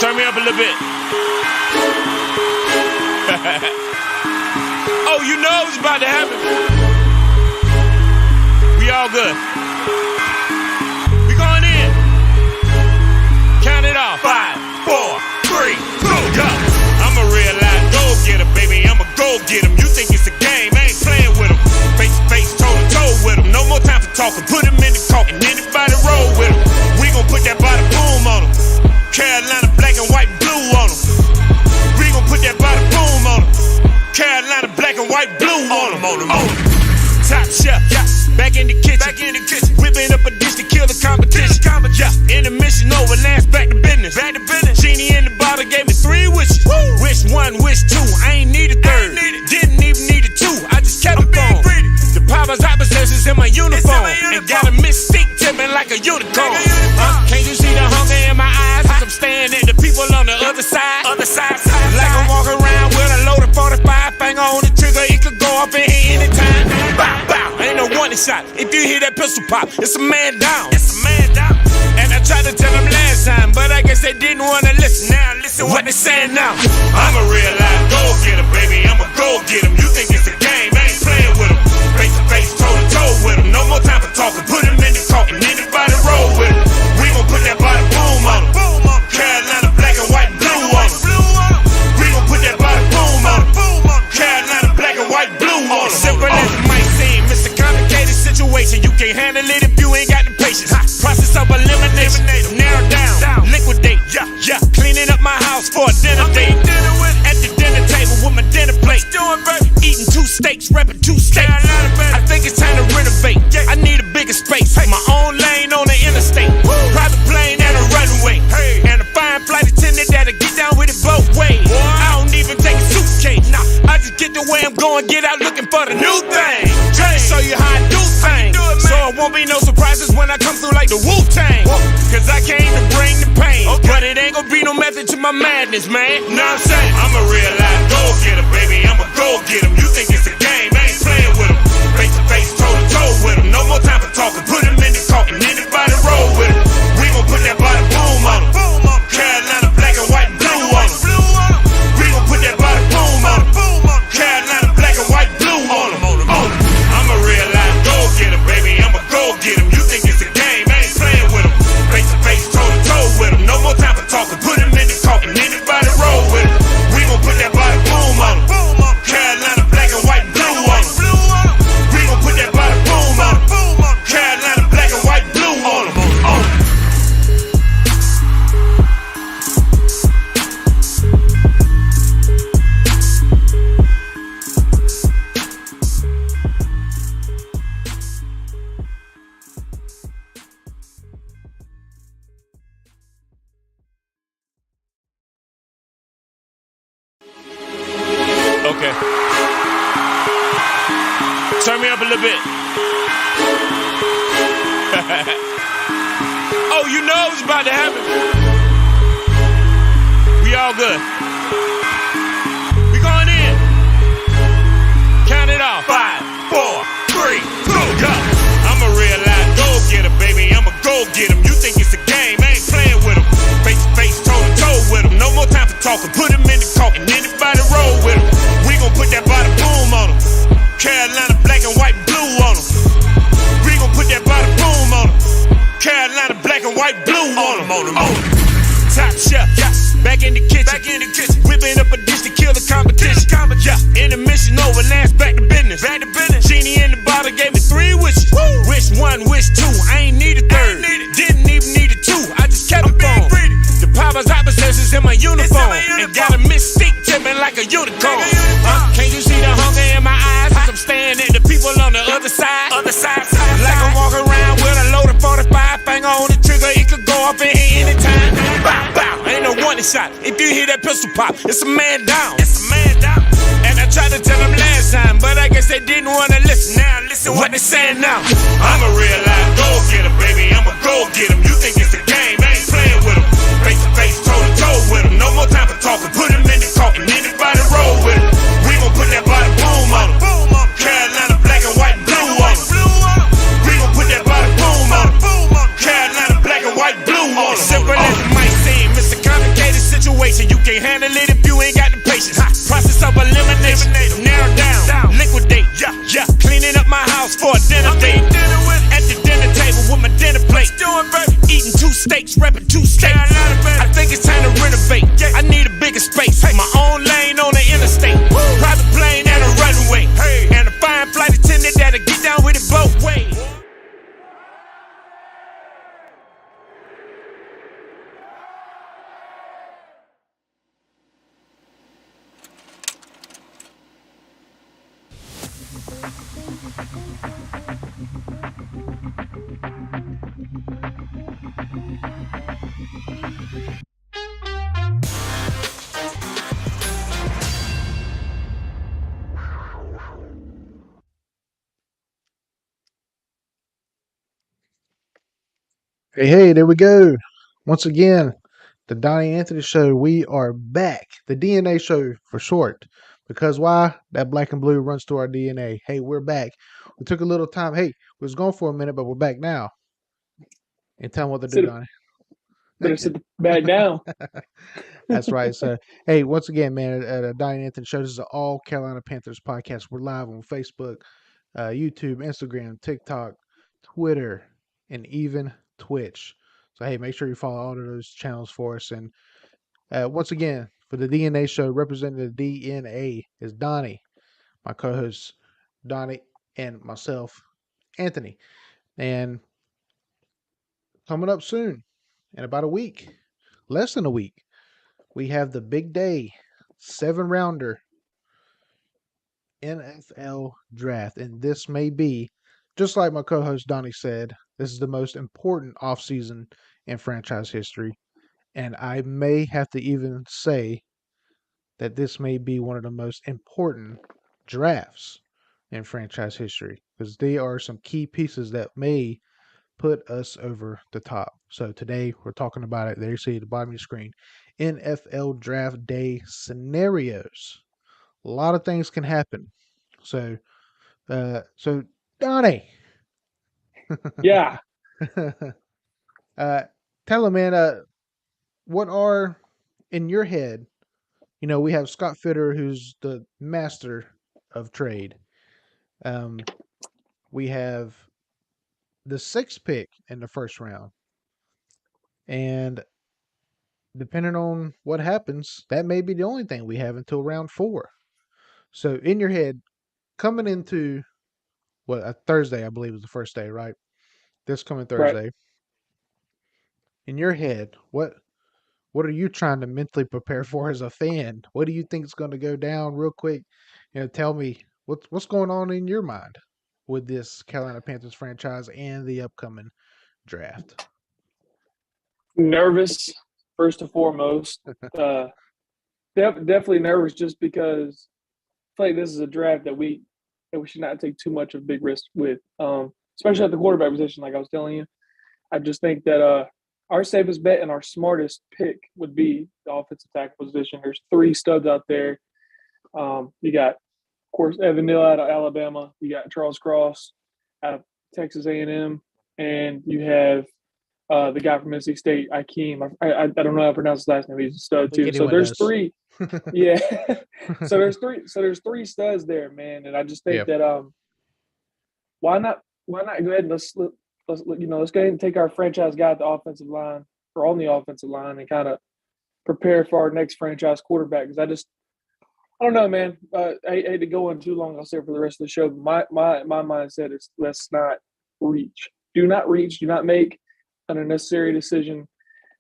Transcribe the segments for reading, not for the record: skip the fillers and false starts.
Turn me up a little bit. Oh, you know it's about to happen. We all good. We going in. Count it off. 5, 4, 3, 2, go. I'm a real life go-getter, baby. I'm a go-getter. You think it's a game, I ain't playing with them. Face to face, toe to toe with them. No more time for talking. Put them in the coffin. Anybody roll with them. We gon' put that body boom on them. Carolina black and white blue on them. We gon' put that body boom on them. Carolina black and white blue on them. Top chef, yeah. Back in the kitchen, whipping up a dish to kill the competition. Yeah. Intermission over, last back to business. Genie in the bottle gave me 3 wishes. Woo. Wish 1, wish 2, I ain't need a third. Didn't even need a 2, I just kept it going. The powers opposites in my uniform, and got a mystique tipping like a unicorn. Can't you see the hunger in my eyes as I'm staring at the people on the other side? Like I'm walking around with a loaded 45 finger on the trigger, it could go off in here anytime. Bow, bow, ain't no warning shot. If you hear that pistol pop, it's a man down. And I tried to tell them last time, but I guess they didn't want to listen. Now listen what they saying now. I'm a real life go-getter, baby. I'm a go-getter. You think it's a game, I ain't playing with them. Face to face, toe to toe with them. No more time for talking. Put them in the coffin. Anybody roll with them. We gon' put that body boom on them. Carolina black and white blue on them. We gon' put that body boom on them. Carolina black and white blue on them. Simple as it might seem, it's a complicated situation. You can't handle it if you ain't got the patience. Process of elimination, narrow down, liquidate. Yeah, cleaning up my house for a dinner date. At the dinner table with my dinner plate. Eating 2 steaks, repping 2 states. I think it's time to renovate. I need a bigger space. My own lane on the interstate. Private plane and a runway. And a fine flight attendant that'll get down with it both ways. I don't even take a suitcase. Nah, I just get the way I'm going, get out looking for the new thing. Trying to show you how I do things. So it won't be no surprises when I come through like the Wu-Tang. Cause I came to bring the pain. But it ain't gonna be no method to my madness, man. Know what I'm saying? I'm a real life go-getter, baby. I'm a go-getter. You think it's a game, I ain't playing with them. Face to face, toe to toe with them. No more time for talking. Put them in the coffin. Anybody roll with them. We gon' put that body boom on them. Carolina black and white blue on them. We gon' put that body boom on them. Carolina black and white blue on them. I'm a real life go-getter, baby. I'm a go-getter. You think it's a game, I ain't playing with them. Face to face, toe to toe with them. No more time for talking. Put them in the coffin. Anybody roll with them. We gon' put that body boom on them. Carolina black and white blue on them. We gon' put that body boom on them. Carolina black and white blue on them. Okay. Turn me up a little bit. Oh, you know it's about to happen. We all good. We going in. Count it off. 5, 4, 3, 2, go. I'm a real life go-getter, baby. I'm a go-getter. You think it's a game, I ain't playing with them. Face to face, toe to toe with them. No more time for talking. Put them in the coffin. Anybody roll with them. We gon' put that body boom on them. Carolina black and white blue on them. We gon' put that body boom on them. Carolina black and white blue on them. Top chef, yeah. Back in the kitchen, whipping up a dish to kill the competition. Yeah. Intermission over, last back to business. Genie in the bottle gave me 3 wishes. Woo. Wish 1, wish 2, I ain't need a third. Didn't even need a 2, I just kept it going. The powers opposites in my uniform, and got a mystique tipping like a unicorn. Can't you see the hunger in my eyes as I'm staring at the people on the other side? Like I'm walking around with a loaded 45 finger on the trigger, it could go off in here anytime. Bow, bow, ain't no warning shot. If you hear that pistol pop, it's a man down. And I tried to tell them last time, but I guess they didn't want to listen. Now listen what they saying now. I'm a real life go-getter, baby. I'm a go-getter. You think it's a game, I ain't playing with them. Face to face, toe to toe with them. No more time for talking. Put them in the coffin. Anybody roll with them. We gon' put that body boom on them. Carolina black and white blue on them. We gon' put that body boom on them. Carolina black and white blue on them. Simple as it might seem, it's a complicated situation. can't handle it if you ain't got the patience. Process of elimination, narrow down, liquidate. Yeah, cleaning up my house for a dinner date. At the dinner table with my dinner plate. Eating 2 steaks, repping 2 states. I think it's time to renovate. I need a bigger space. My own lane on the interstate. Private plane and a runway. And a fine flight attendant that'll get down with it both ways. Hey, there we go. Once again, the Donnie Anthony Show. We are back. The DNA Show for short. Because why? That black and blue runs through our DNA. Hey, we're back. We took a little time. Hey, we was gone for a minute, but we're back now. And tell them what to do, Donnie. Better sit back down. That's right. So, hey, once again, man, at the Donnie Anthony Show, this is an all Carolina Panthers podcast. We're live on Facebook, YouTube, Instagram, TikTok, Twitter, and even Twitch. So, hey, make sure you follow all of those channels for us. And once again, for the DNA Show, representing the DNA is Donnie, my co-host Donnie, and myself, Anthony. And coming up soon, in about a week, less than a week, we have the big day, 7-rounder NFL draft. And this may be, just like my co-host Donnie said, this is the most important offseason in franchise history. And I may have to even say that this may be one of the most important drafts in franchise history because there are some key pieces that may put us over the top. So today we're talking about it. There you see at the bottom of your screen. NFL draft day scenarios. A lot of things can happen. So Donnie. Yeah. Tell him, man, what are in your head? You know, we have Scott Fitter, who's the master of trade. We have the 6th pick in the first round. And depending on what happens, that may be the only thing we have until round 4. So in your head, coming into Thursday, I believe is the first day, right? This coming Thursday. Right. In your head, what are you trying to mentally prepare for as a fan? What do you think is going to go down real quick? You know, tell me what's going on in your mind with this Carolina Panthers franchise and the upcoming draft. Nervous, first and foremost. Definitely nervous just because I feel like this is a draft that we should not take too much of a big risk with, especially at the quarterback position. Like I was telling you, I just think that our safest bet and our smartest pick would be the offensive tackle position. There's 3 studs out there. You got, of course, Evan Neal out of Alabama. You got Charles Cross out of Texas A&M, and you have the guy from NC State, Akeem. I don't know how to pronounce his last name. He's a stud too. So there's 3. Yeah. So there's 3. So there's 3 studs there, man. And I just think that why not go ahead and let's go ahead and take our franchise guy at the offensive line or on the offensive line and kind of prepare for our next franchise quarterback. Because I don't know, man. I hate to go on too long. I'll say it for the rest of the show. But my mindset is let's not reach. Do not reach. Do not make an unnecessary decision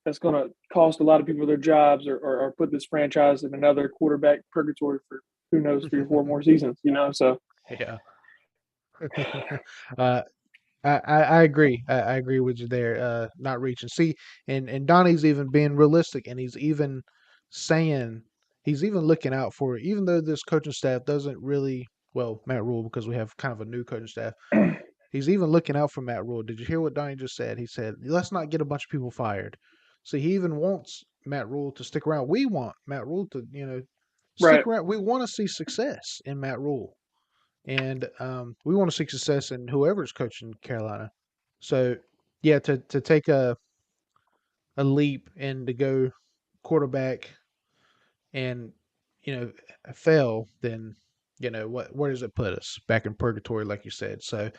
that's going to cost a lot of people their jobs or put this franchise in another quarterback purgatory for who knows 3 or 4 more seasons. You know, so yeah. I agree. I agree with you there. Not reaching. See, and Donnie's even being realistic, and he's even saying he's even looking out for it. Even though this coaching staff doesn't really, Matt Rule, because we have kind of a new coaching staff. He's even looking out for Matt Rule. Did you hear what Donnie just said? He said, "Let's not get a bunch of people fired." So he even wants Matt Rule to stick around. We want Matt Rule to, stick around. We want to see success in Matt Rule. And we want to see success in whoever's coaching Carolina. So, yeah, to take a leap and to go quarterback and fail, then where does it put us? Back in purgatory, like you said. So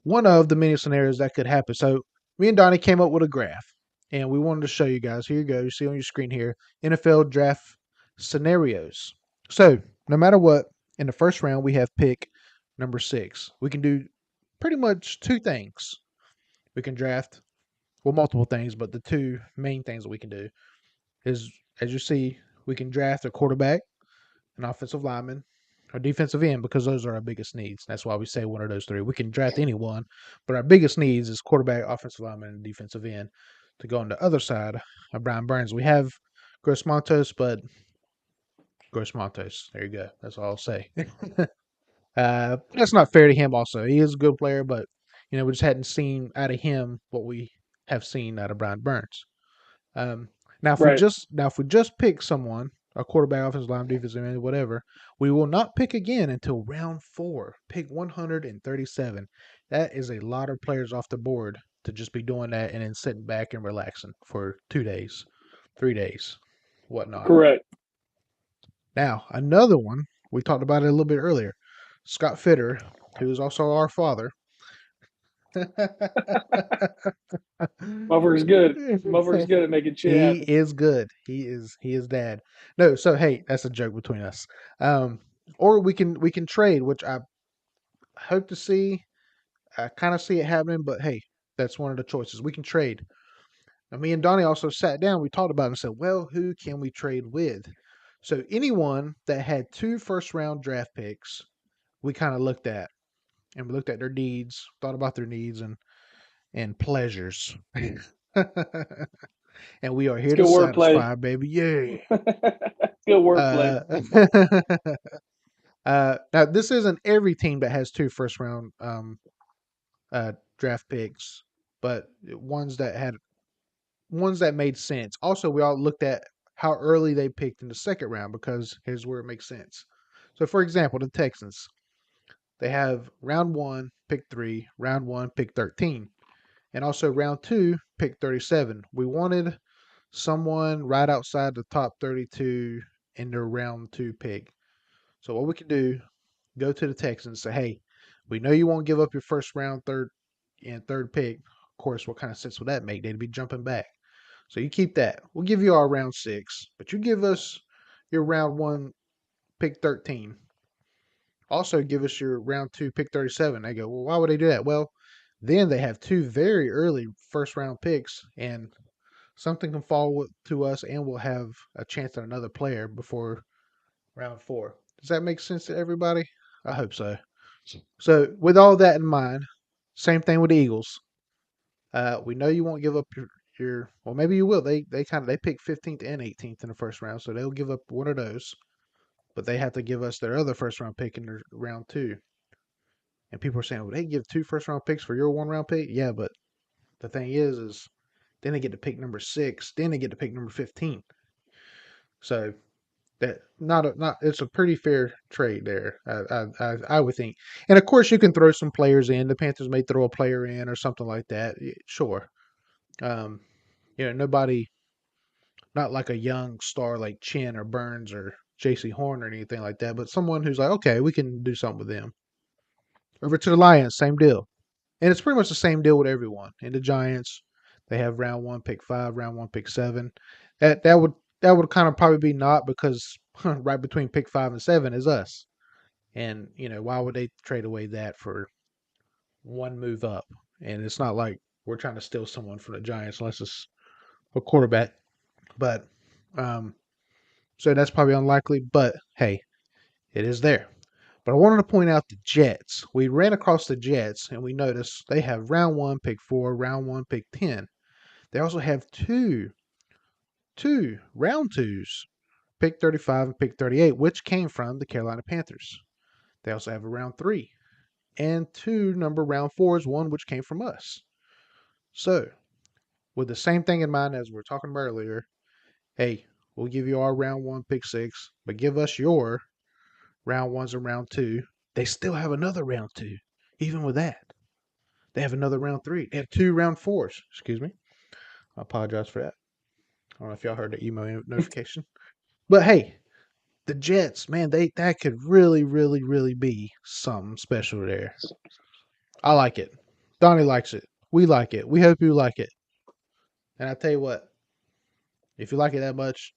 one of the many scenarios that could happen. So me and Donnie came up with a graph, and we wanted to show you guys. Here you go. You see on your screen here, NFL draft scenarios. So no matter what, in the first round we have pick number 6. We can do pretty much two things. We can draft, well, multiple things, but the two main things that we can do is, as you see, we can draft a quarterback, an offensive lineman, or defensive end, because those are our biggest needs. That's why we say one of those three. We can draft anyone, but our biggest needs is quarterback, offensive lineman, and defensive end. To go on the other side of Brian Burns, we have Gross Montos, but Gross Montos. There you go. That's all I'll say. That's not fair to him. Also, he is a good player, but we just hadn't seen out of him what we have seen out of Brian Burns. Um, Right. If we just pick someone, a quarterback, offensive line, defensive end, whatever, we will not pick again until round 4. Pick 137. That is a lot of players off the board to just be doing that and then sitting back and relaxing for 2 days, 3 days, whatnot. Correct. Now, another one, we talked about it a little bit earlier. Scott Fitter, who is also our father. Motherfucker's good. Motherfucker's good at making shit He happen. is good. He is dad. No, so hey, that's a joke between us. Or we can trade, which I hope to see. I kind of see it happening, but hey, that's one of the choices. We can trade. Now, me and Donnie also sat down. We talked about it and said, well, who can we trade with? So anyone that had 2 first-round draft picks, we kind of looked at, and we looked at their needs, thought about their needs and pleasures. And we are It's here to good wordplay. satisfy, baby. Yay. Good wordplay. Now, this isn't every team that has 2 first round draft picks, but ones that made sense. Also, we all looked at how early they picked in the second round, because here's where it makes sense. So, for example, the Texans, they have round 1, pick 3, round 1, pick 13, and also round 2, pick 37. We wanted someone right outside the top 32 in their round 2 pick. So what we can do, go to the Texans, say, hey, we know you won't give up your first round, third pick. Of course, what kind of sense would that make? They'd be jumping back. So you keep that. We'll give you our round 6, but you give us your round 1, pick 13. Also give us your round 2, pick 37. They go, well, why would they do that? Well, then they have 2 very early first round picks, and something can fall to us, and we'll have a chance at another player before round 4. Does that make sense to everybody? I hope so. So, with all that in mind, same thing with the Eagles. We know you won't give up your well, maybe you will. They pick 15th and 18th in the first round, so they'll give up one of those, but they have to give us their other first round pick in their round 2. And people are saying, well, they give 2 first round picks for your 1 round pick? Yeah, but the thing is then they get to pick number 6, then they get to pick number 15. So that not it's a pretty fair trade there, I would think. And of course, you can throw some players in. The Panthers may throw a player in or something like that. Sure, um, nobody, not like a young star like Chin or Burns or J.C. Horn or anything like that, but someone who's like, okay, we can do something with them. Over to the Lions, same deal. And it's pretty much the same deal with everyone. And the Giants, they have round 1, pick 5, round 1, pick 7. That would kind of probably be not, because right between pick 5 and 7 is us. And why would they trade away that for one move up? And it's not like we're trying to steal someone from the Giants unless it's a quarterback. But so that's probably unlikely. But hey, it is there. But I wanted to point out the Jets. We ran across the Jets and we noticed they have round 1, pick 4, round 1, pick 10. They also have two round 2s, pick 35 and pick 38, which came from the Carolina Panthers. They also have a round 3 and 2 number round 4s, one which came from us. So, with the same thing in mind as we were talking about earlier, hey, we'll give you our round 1, pick 6, but give us your round 1s and round 2. They still have another round 2, even with that. They have another round 3. They have 2 round 4s. Excuse me. I apologize for that. I don't know if y'all heard the email notification. But hey, the Jets, man, that could really, really, really be something special there. I like it. Donnie likes it. We like it. We hope you like it. And I tell you what, if you like it that much,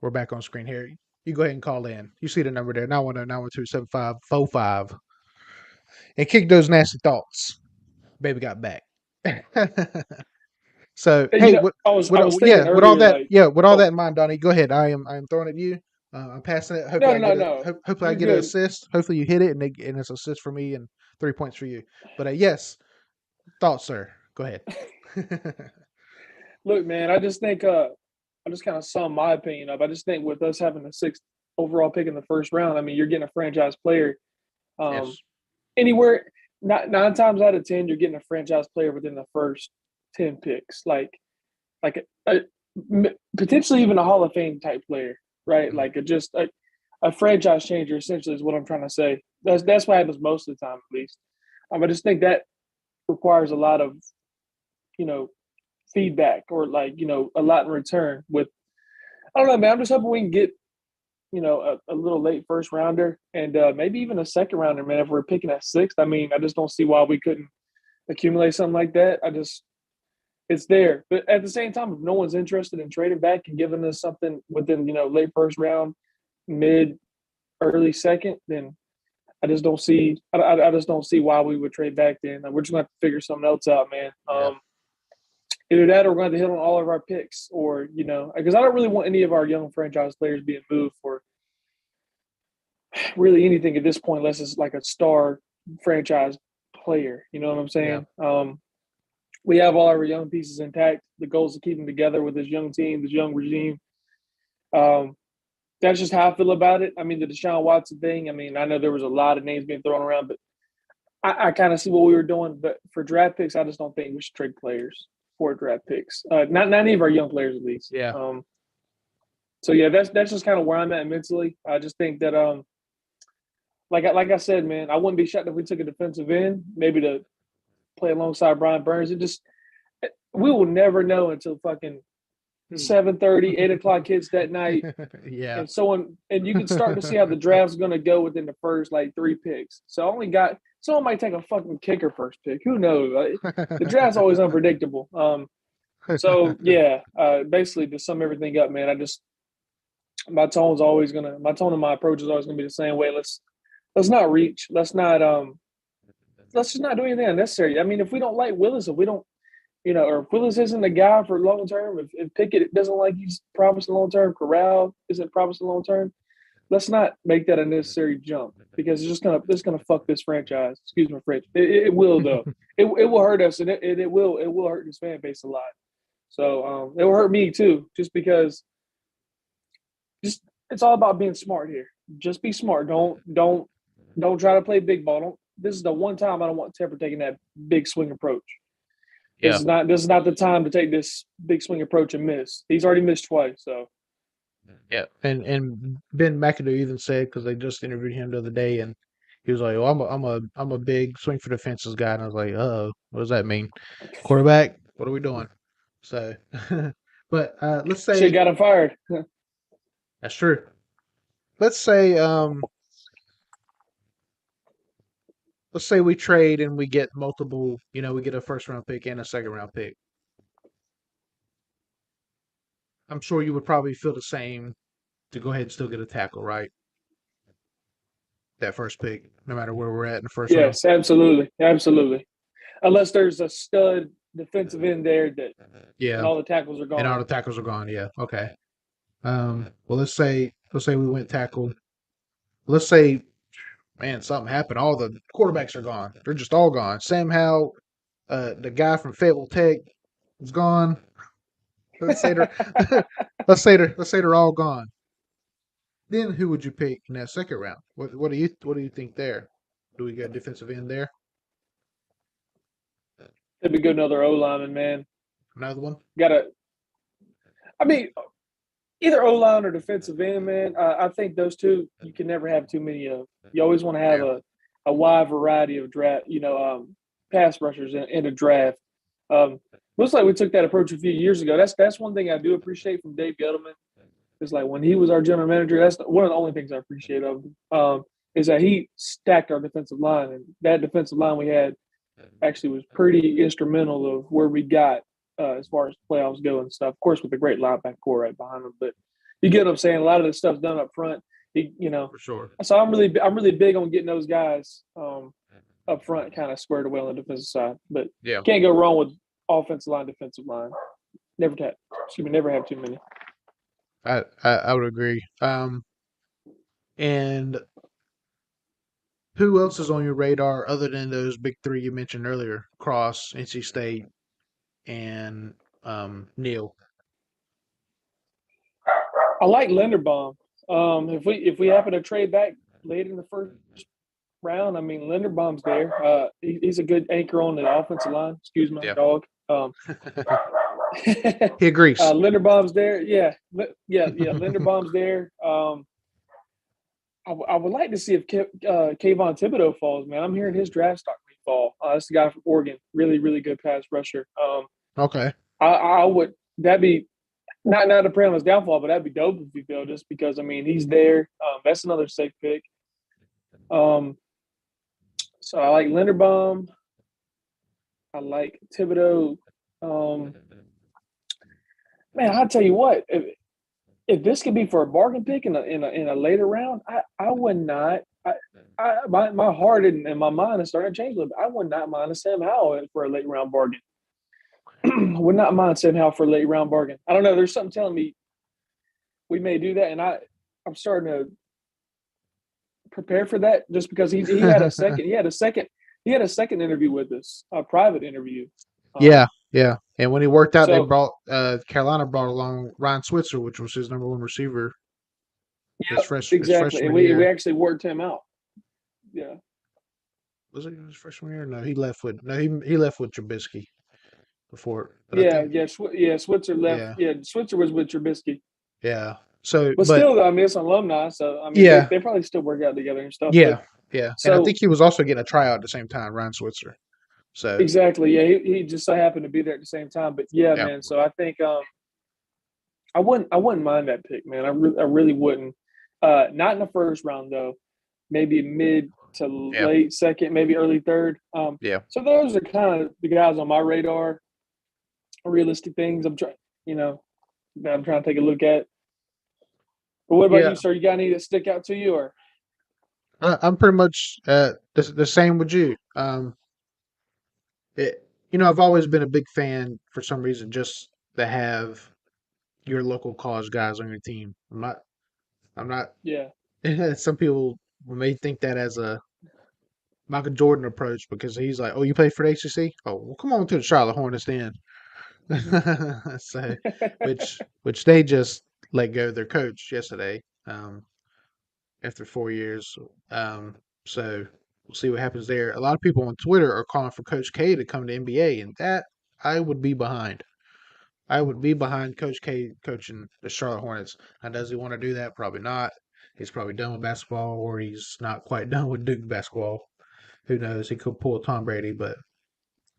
we're back on screen here. You go ahead and call in. You see the number there, 910-912-7545. And kick those nasty thoughts. Baby got back. So And, hey, I was thinking with all earlier, that, like, with all oh, that in mind, Donnie, go ahead. I am throwing it at you. I'm passing it. no, Hopefully, no, no, no, hopefully I you're get an good. assist. Hopefully, you hit it, and it's assist for me and 3 points for you. But yes, thoughts, sir. Go ahead. Look, man, I just think I just kind of sum my opinion up. I just think with us having the sixth overall pick in the first round, I mean, you're getting a franchise player. Yes. Anywhere, not 9 times out of 10, you're getting a franchise player within the first 10 picks, like potentially even a Hall of Fame type player, right? Mhm. Like a franchise changer, essentially, is what I'm trying to say. That's what happens most of the time, at least. I just think that requires a lot of, you know, feedback or like, a lot in return. With I don't know, man. I'm just hoping we can get, a little late first rounder and maybe even a second rounder, man. If we're picking at sixth, I mean, I just don't see why we couldn't accumulate something like that. It's there. But at the same time, if no one's interested in trading back and giving us something within, late first round, mid, early second, then I just don't see. I just don't see why we would trade back then. We're just going to have to figure something else out, man. Yeah. Either that, or we're going to hit on all of our picks, or because I don't really want any of our young franchise players being moved for really anything at this point, unless it's like a star franchise player. You know what I'm Yeah. saying? We have all our young pieces intact. The goal is to keep them together with this young team, this young regime. That's just how I feel about it. I mean, the Deshaun Watson thing. I mean, I know there was a lot of names being thrown around, but I kind of see what we were doing. But for draft picks, I just don't think we should trade players for draft picks. Not any of our young players, at least. Yeah. So yeah, that's just kind of where I'm at mentally. I just think that like I said, man, I wouldn't be shocked if we took a defensive end, maybe to play alongside Brian Burns. We will never know until fucking 7:30, 8 o'clock hits that night, Yeah. and you can start to see how the draft's going to go within the first like 3 picks. So someone might take a fucking kicker first pick. Who knows? The draft's always unpredictable. So yeah, basically to sum everything up, man, my tone and my approach is always gonna be the same way. Let's not reach. Let's just not do anything unnecessary. I mean, if we don't like Willis, if we don't, or if Willis isn't the guy for long term, if Pickett doesn't like he's promising long term, Corral isn't promising long term, let's not make that a necessary jump because it's gonna fuck this franchise. Excuse my French. It will though. It will hurt us and it will hurt this fan base a lot. So it will hurt me too, just because. It's all about being smart here. Just be smart. Don't try to play big ball. This is the one time I don't want Tepper taking that big swing approach. Yeah. This is not the time to take this big swing approach and miss. He's already missed twice. So Yeah. And Ben McAdoo even said, because they just interviewed him the other day, and he was like, "Oh, I'm a big swing for the fences guy," and I was like, "Oh, what does that mean? Quarterback? What are we doing?" So, but let's say shit got him fired. that's true. Let's say we trade and we get multiple. We get a first round pick and a second round pick. I'm sure you would probably feel the same to go ahead and still get a tackle, right? That first pick, no matter where we're at in the first round. Yes, absolutely, absolutely. Unless there's a stud defensive end there that and all the tackles are gone. And all the tackles are gone. Yeah. Okay. Well, let's say we went tackle. Let's say, man, something happened. All the quarterbacks are gone. They're just all gone. Sam Howell, the guy from Fayetteville Tech, is gone. Let's say they're all gone. Then who would you pick in that second round? What do you think there? Do we get a defensive end there? It'd be good another O lineman, man. Another one? I mean, either O line or defensive end, man. I think those two you can never have too many of. You always want to have a wide variety of draft, pass rushers in a draft. Looks like we took that approach a few years ago. That's one thing I do appreciate from Dave Gettleman. is like when he was our general manager. That's one of the only things I appreciate of him. Is that he stacked our defensive line, and that defensive line we had actually was pretty instrumental of where we got as far as playoffs go and stuff. Of course, with the great linebacker core right behind him, but you get what I'm saying. A lot of the stuff's done up front. For sure. So I'm really big on getting those guys up front kind of squared away on the defensive side. But Yeah. can't go wrong with offensive line, defensive line. Never have too many. I would agree. And who else is on your radar other than those big three you mentioned earlier? Cross, NC State, and Neal. I like Linderbaum. If we happen to trade back late in the first round, I mean Linderbaum's there. He's a good anchor on the offensive line. Excuse my dog. He agrees. Linderbaum's there. Yeah. Linderbaum's there. I would like to see if Kayvon Thibodeau falls, man. I'm hearing his draft stock may fall. That's the guy from Oregon. Really, really good pass rusher. Okay. I would – that'd be not to pray on his downfall, but that'd be dope if he fell just because, I mean, he's there. That's another safe pick. So I like Linderbaum. I like Thibodeau. Man, I'll tell you what. If this could be for a bargain pick in a later round, I would not. My heart and my mind is starting to change a little bit. I would not mind a Sam Howell for a late round bargain. Would not mind Sam Howell for a late round bargain. I don't know. There's something telling me we may do that, and I'm starting to prepare for that just because he had a second. He had a second interview with us, a private interview. Yeah. And when he worked out, So- they brought Carolina brought along Ryan Switzer, which was his number one receiver. His exactly, freshman and year. we actually worked him out. Yeah. Was it his freshman year? No, he left with Trubisky before. But Switzer left. Yeah. Switzer was with Trubisky. Yeah. So, But still, I mean, it's an alumni, so I mean, Yeah. they probably still work out together and stuff. yeah. So- And I think he was also getting a tryout at the same time, Ryan Switzer. So Exactly. Yeah, he just so happened to be there at the same time. But yeah. Man. So I think I wouldn't mind that pick, man. I really wouldn't. Not in the first round though. Maybe mid to late second, maybe early third. Yeah. So those are kind of the guys on my radar. Realistic things I'm trying to take a look at. But what about you, sir? You got any that stick out to you, or? I'm pretty much the same with you. I've always been a big fan for some reason just to have your local college guys on your team. I'm not. Yeah. Some people may think that as a Michael Jordan approach because he's like, "Oh, you play for the ACC? Oh, well, come on to the Charlotte Hornets then." So, which they just let go of their coach yesterday after 4 years. So we'll see what happens there. A lot of people on Twitter are calling for Coach K to come to NBA, and that I would be behind. I would be behind Coach K coaching the Charlotte Hornets. Now, does he want to do that? Probably not. He's probably done with basketball, or he's not quite done with Duke basketball. Who knows? He could pull Tom Brady, but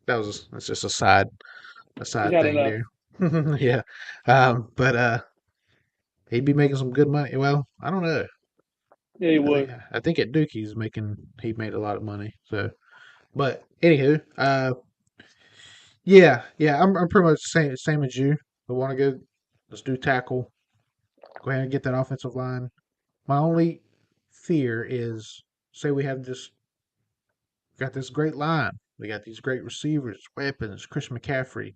that's just a side thing there. Yeah. But he'd be making some good money. Well, I don't know. Yeah, he would. I think at Duke he made a lot of money. So, but anywho, yeah, I'm pretty much the same as you. We want to go. Let's do tackle. Go ahead and get that offensive line. My only fear is, say we have got this great line. We got these great receivers, weapons, Chris McCaffrey.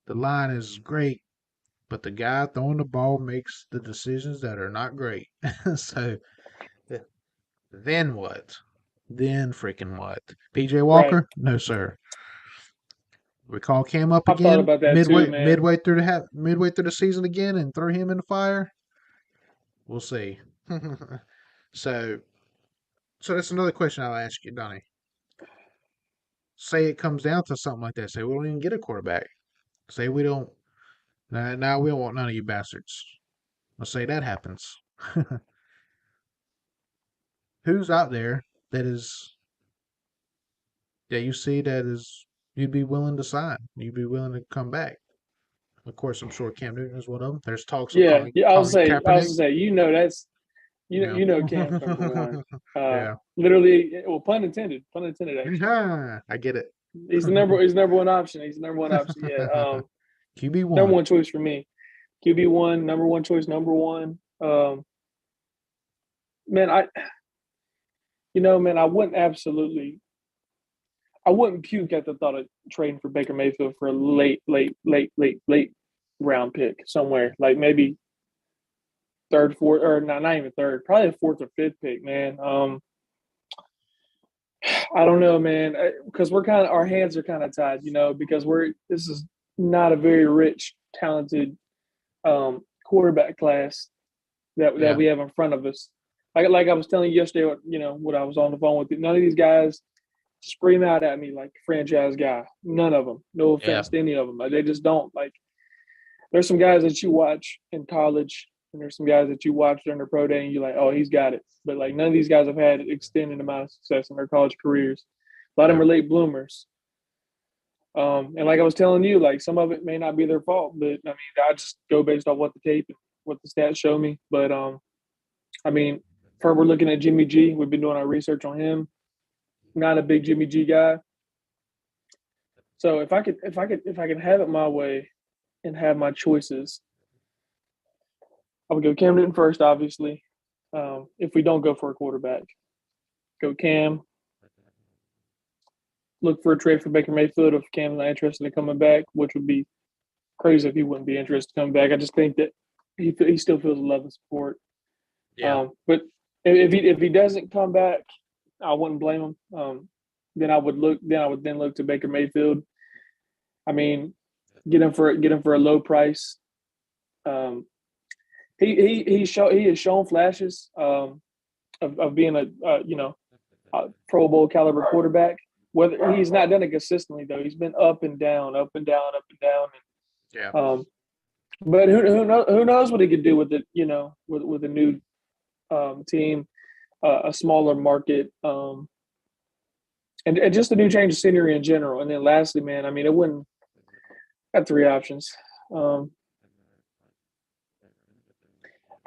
The line is great, but the guy throwing the ball makes the decisions that are not great. So then what? Then freaking what? PJ Walker? Right. No, sir. We call Cam up I've again thought about that midway too, man. midway through the season again and throw him in the fire. We'll see. So that's another question I'll ask you, Donnie. Say it comes down to something like that. Say we don't even get a quarterback. Say we don't. Now we don't want none of you bastards. Let's say that happens. Who's out there that you see that is you'd be willing to sign? You'd be willing to come back Of course, I'm sure Cam Newton is one of them. There's talks of Yeah, Colin yeah. Colin I was Kaepernick. gonna say, that's Yeah. you know Cam's number one. Yeah. Literally, well, pun intended actually. I get it. He's the number one option. He's the number one option. Yeah. QB Number one. one choice for me. QB one, number one choice, number one. Man, man, I wouldn't puke at the thought of trading for Baker Mayfield for a late round pick somewhere, like maybe third, fourth, or not even third, probably a fourth or fifth pick, man. I don't know, man, because our hands are kind of tied, because this is not a very rich, talented quarterback class that Yeah. we have in front of us. Like I was telling you yesterday, what I was on the phone with. None of these guys scream out at me like franchise guy. None of them. No offense to any of them. They just don't. Like, there's some guys that you watch in college, and there's some guys that you watch during their pro day, and you're like, oh, he's got it. But like, none of these guys have had an extended amount of success in their college careers. A lot of them are late bloomers. And like I was telling you, like, some of it may not be their fault, but I mean, I just go based off what the tape and what the stats show me. But I mean, we're looking at Jimmy G. We've been doing our research on him. Not a big Jimmy G guy. So if I could have it my way and have my choices, I would go Cam Newton first, obviously. If we don't go for a quarterback, go Cam. Look for a trade for Baker Mayfield if Cam's not interested in coming back, which would be crazy if he wouldn't be interested in coming back. I just think that he still feels the love and support. Yeah. But if he doesn't come back, I wouldn't blame him. Then I would look to Baker Mayfield. I mean, get him for a low price. He has shown flashes of being a Pro Bowl caliber quarterback. Whether he's not done it consistently though, he's been up and down, up and down, up and down. Yeah. But who knows what he could do with it? With a new team, a smaller market, and just a new change of scenery in general. And then lastly, man, I mean, it wouldn't. Got three options. I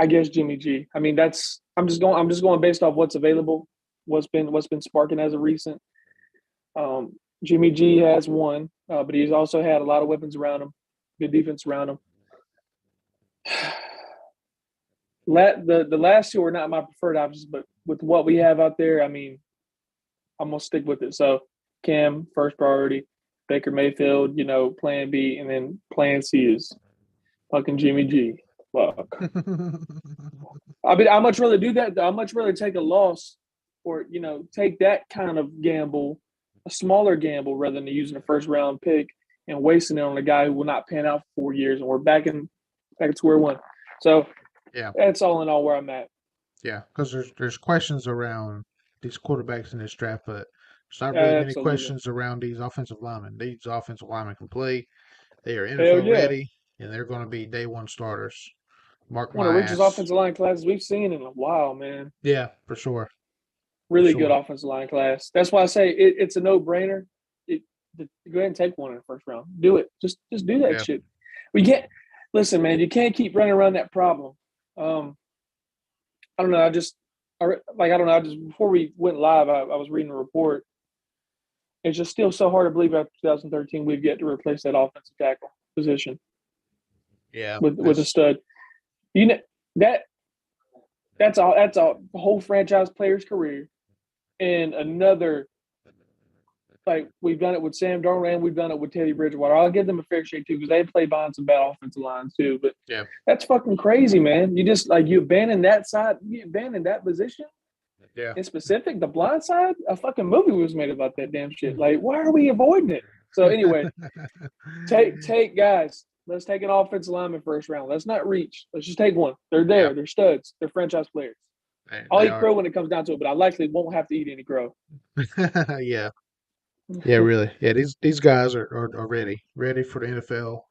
guess Jimmy G. I mean, I'm just going based off what's available, what's been sparking as of recent. Jimmy G has one, but he's also had a lot of weapons around him, good defense around him. The last two are not my preferred options, but with what we have out there, I mean, I'm gonna stick with it. So Cam, first priority, Baker Mayfield, plan B, and then plan C is fucking Jimmy G. Fuck. I mean, I'd much rather do that. I'd much rather take a loss or, take that kind of gamble, a smaller gamble, rather than using a first round pick and wasting it on a guy who will not pan out for 4 years, and we're back at square one. So that's all in all where I'm at. Yeah, because there's questions around these quarterbacks in this draft, but there's not really many questions around these offensive linemen. These offensive linemen can play. They are NFL ready, and they're going to be day one starters. Mark one my of the richest ass. offensive line classes we've seen in a while, man. Yeah, for sure. Really good offensive line class. That's why I say it's a no-brainer. Go ahead and take one in the first round. Do it. Just do that shit. We can't – listen, man, you can't keep running around that problem. I don't know. Before we went live, I was reading a report. It's just still so hard to believe after 2013 we've yet to replace that offensive tackle position. Yeah. With a stud. That's a whole franchise player's career. And another, like, we've done it with Sam Darnold and we've done it with Teddy Bridgewater. I'll give them a fair shake too, because they play behind some bad offensive lines too. But that's fucking crazy, man. You just you abandon that side, you abandon that position. Yeah. In specific, the blind side, a fucking movie was made about that damn shit. Like, why are we avoiding it? So anyway, take guys. Let's take an offensive lineman first round. Let's not reach. Let's just take one. They're there. Yeah. They're studs. They're franchise players. I'll eat crow when it comes down to it, but I likely won't have to eat any crow. Yeah. Yeah, really. Yeah, these guys are ready for the NFL,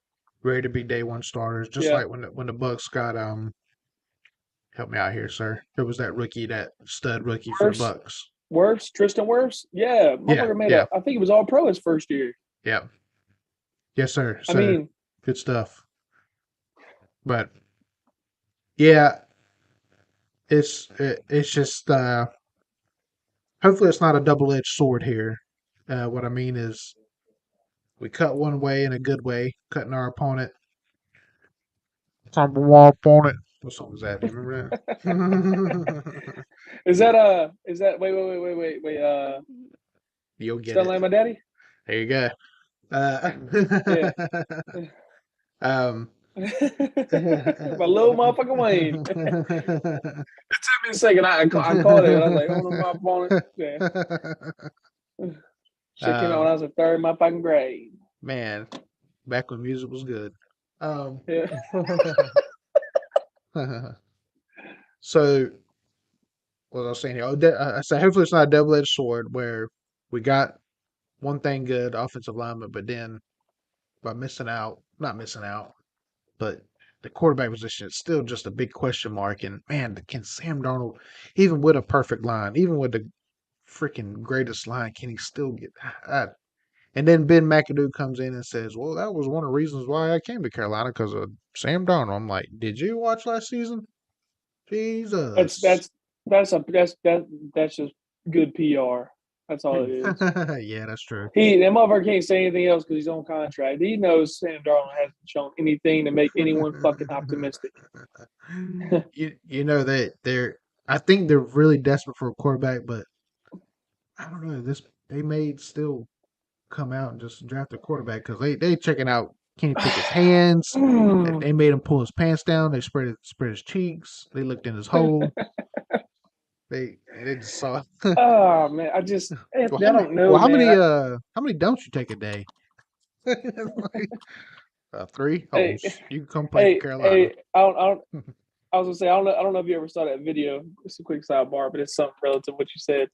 ready to be day one starters. Just like when the Bucks got help me out here, sir. Who was that rookie, that stud rookie for the Bucks? Tristan Wirfs? Yeah. Motherfucker made I think he was all pro his first year. Yeah. Yes, sir. I mean, good stuff. But yeah, it's just hopefully it's not a double edged sword here. What I mean is we cut one way in a good way, cutting our opponent. Tumble our opponent. What song was that? Do you remember that? Is that wait, You'll get Stun it. Like My Daddy? There you go. Uh, Yeah. um, My little motherfucking Wayne. It took me a second. I caught it. And I was like, oh, no, my opponent. Yeah. Shit came out when I was in third in my fucking grade. man, back when music was good. Yeah. So what was I saying here? I said hopefully it's not a double-edged sword where we got one thing good, offensive lineman, but then by not missing out, but the quarterback position is still just a big question mark. And man, can Sam Darnold, even with a perfect line, even with the freaking greatest line, can he still get? And then Ben McAdoo comes in and says, "Well, that was one of the reasons why I came to Carolina because of Sam Darnold." I'm like, "Did you watch last season?" That's Jesus. that's that's just good PR. That's all it is. Yeah, that's true. That motherfucker can't say anything else because he's on contract. He knows Sam Darnold hasn't shown anything to make anyone fucking optimistic. you know that I think they're really desperate for a quarterback, but I don't know. They may still come out and just draft a quarterback because they checking out Kenny Pickett's hands. They made him pull his pants down. They spread his cheeks. They looked in his hole. They just saw. Oh man, Well, I don't know, man. how many dumps you take a day? Like, 3. Oh, Hey, you can come play for hey, Carolina. hey, I was gonna say I don't know if you ever saw that video. It's a quick sidebar, but it's something relative to what you said.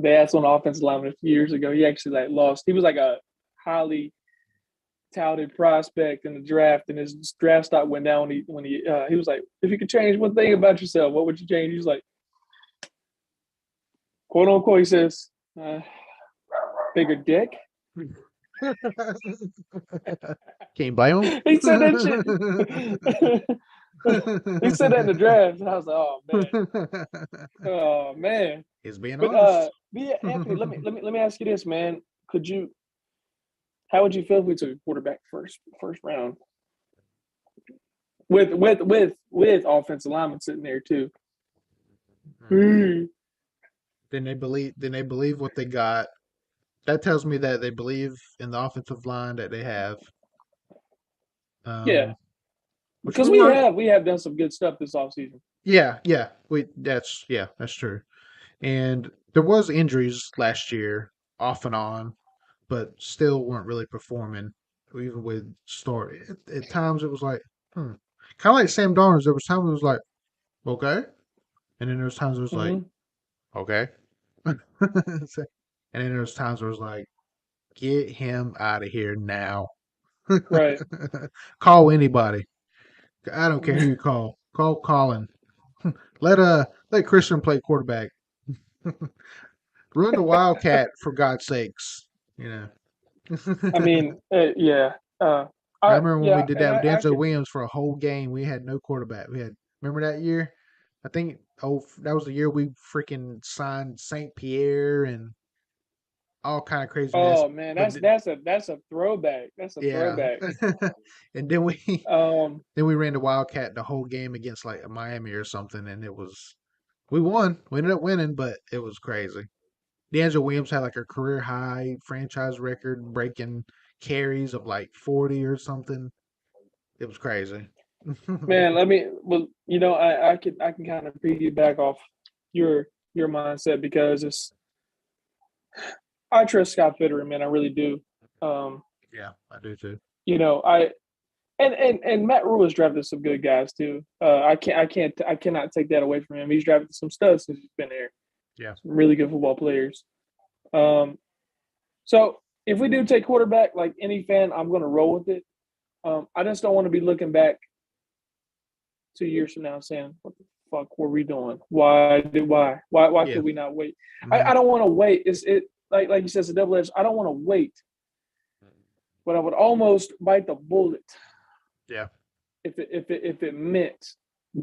They asked on offensive lineman a few years ago. He actually lost. He was like a highly touted prospect in the draft, and his draft stock went down when he was like, if you could change one thing about yourself, what would you change? He was like, quote unquote, he says, bigger dick. Can't blame him. He said that shit. He said that in the draft, and I was like, oh man. He's being But honest. yeah, Anthony, let me ask you this, man. How would you feel if we took a quarterback first round with offensive linemen sitting there too? Then they believe what they got. That tells me that they believe in the offensive line that they have. Yeah, Which because will work. we have done some good stuff this offseason. Yeah. That's true. And there was injuries last year, off and on, but still weren't really performing. Even with Story, at times it was like, kind of like Sam Darnold. There was times it was like, okay, and then there was times it was like, Mm-hmm. okay, and then there was times where it was like, get him out of here now. Right. Call anybody. I don't care who you call. Call Colin. Let Christian play quarterback. Run the Wildcat for God's sakes. You know. I mean, yeah. I remember when we Yeah, did and that with I Denzel could. Williams for a whole game. We had no quarterback. Remember that year? I think that was the year we freaking signed Saint Pierre and all kind of craziness. Oh man, But that's a throwback. That's a yeah, throwback. and then we Um, then we ran the Wildcat the whole game against like Miami or something, and we won. We ended up winning, but it was crazy. D'Angelo Williams had like a career high franchise record breaking carries of like 40 or something. It was crazy. man, I can kind of piggyback off your mindset because I trust Scott Fitterer, man. I really do. Um, Yeah, I do too. I and Matt Rule has drafted some good guys too. I cannot take that away from him. He's drafted some studs since he's been there. Yeah. Some really good football players. Um, so if we do take quarterback, like any fan, I'm going to roll with it. I just don't want to be looking back 2 years from now saying, "What the fuck were we doing? Why Yeah. could we not wait?" Mhm. I don't want to wait. Like you said, it's a double edged. I don't want to wait, but I would almost bite the bullet. Yeah. if it meant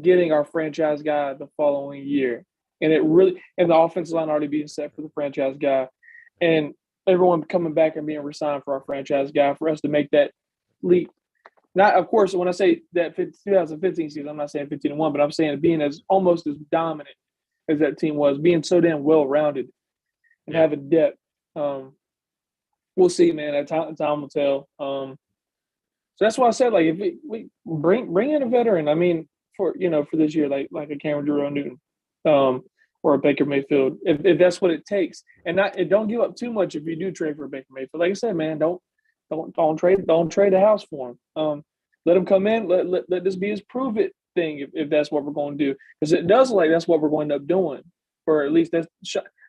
getting our franchise guy the following year, and the offensive line already being set for the franchise guy, and everyone coming back and being resigned for our franchise guy for us to make that leap. Not, of course, when I say that 2015 season, I'm not saying 15-1, but I'm saying being as almost as dominant as that team was, being so damn well rounded and having depth. We'll see, man. Time will tell. So that's why I said, like, if we bring in a veteran, I mean, for this year, like a Cameron Jerome-Newton, or a Baker Mayfield, if that's what it takes, and don't give up too much if you do trade for Baker Mayfield. Like I said, man, don't trade the house for him. Let him come in. Let this be his prove it thing if that's what we're going to do, because it does look like that's what we're going to end up doing, or at least that's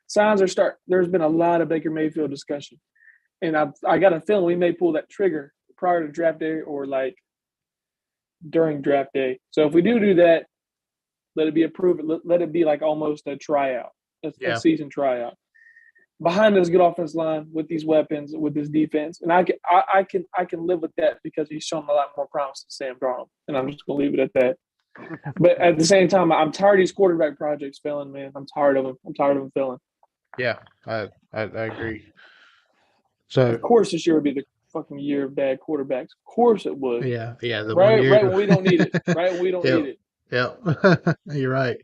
signs are start. There's been a lot of Baker Mayfield discussion, and I got a feeling we may pull that trigger prior to draft day or like during draft day. So if we do that, let it be approved. Let it be like almost a tryout, a season tryout. Behind this good offense line with these weapons, with this defense, and I can live with that because he's shown a lot more promise than Sam Darnold, and I'm just gonna leave it at that. But at the same time, I'm tired of these quarterback projects failing, man. I'm tired of them. I'm tired of them failing. Yeah, I agree. So of course, this year would be the fucking year of bad quarterbacks. Of course, it would. Yeah. The right, 1 year. right when we don't need it. Right when we don't need it. Yep. You're right.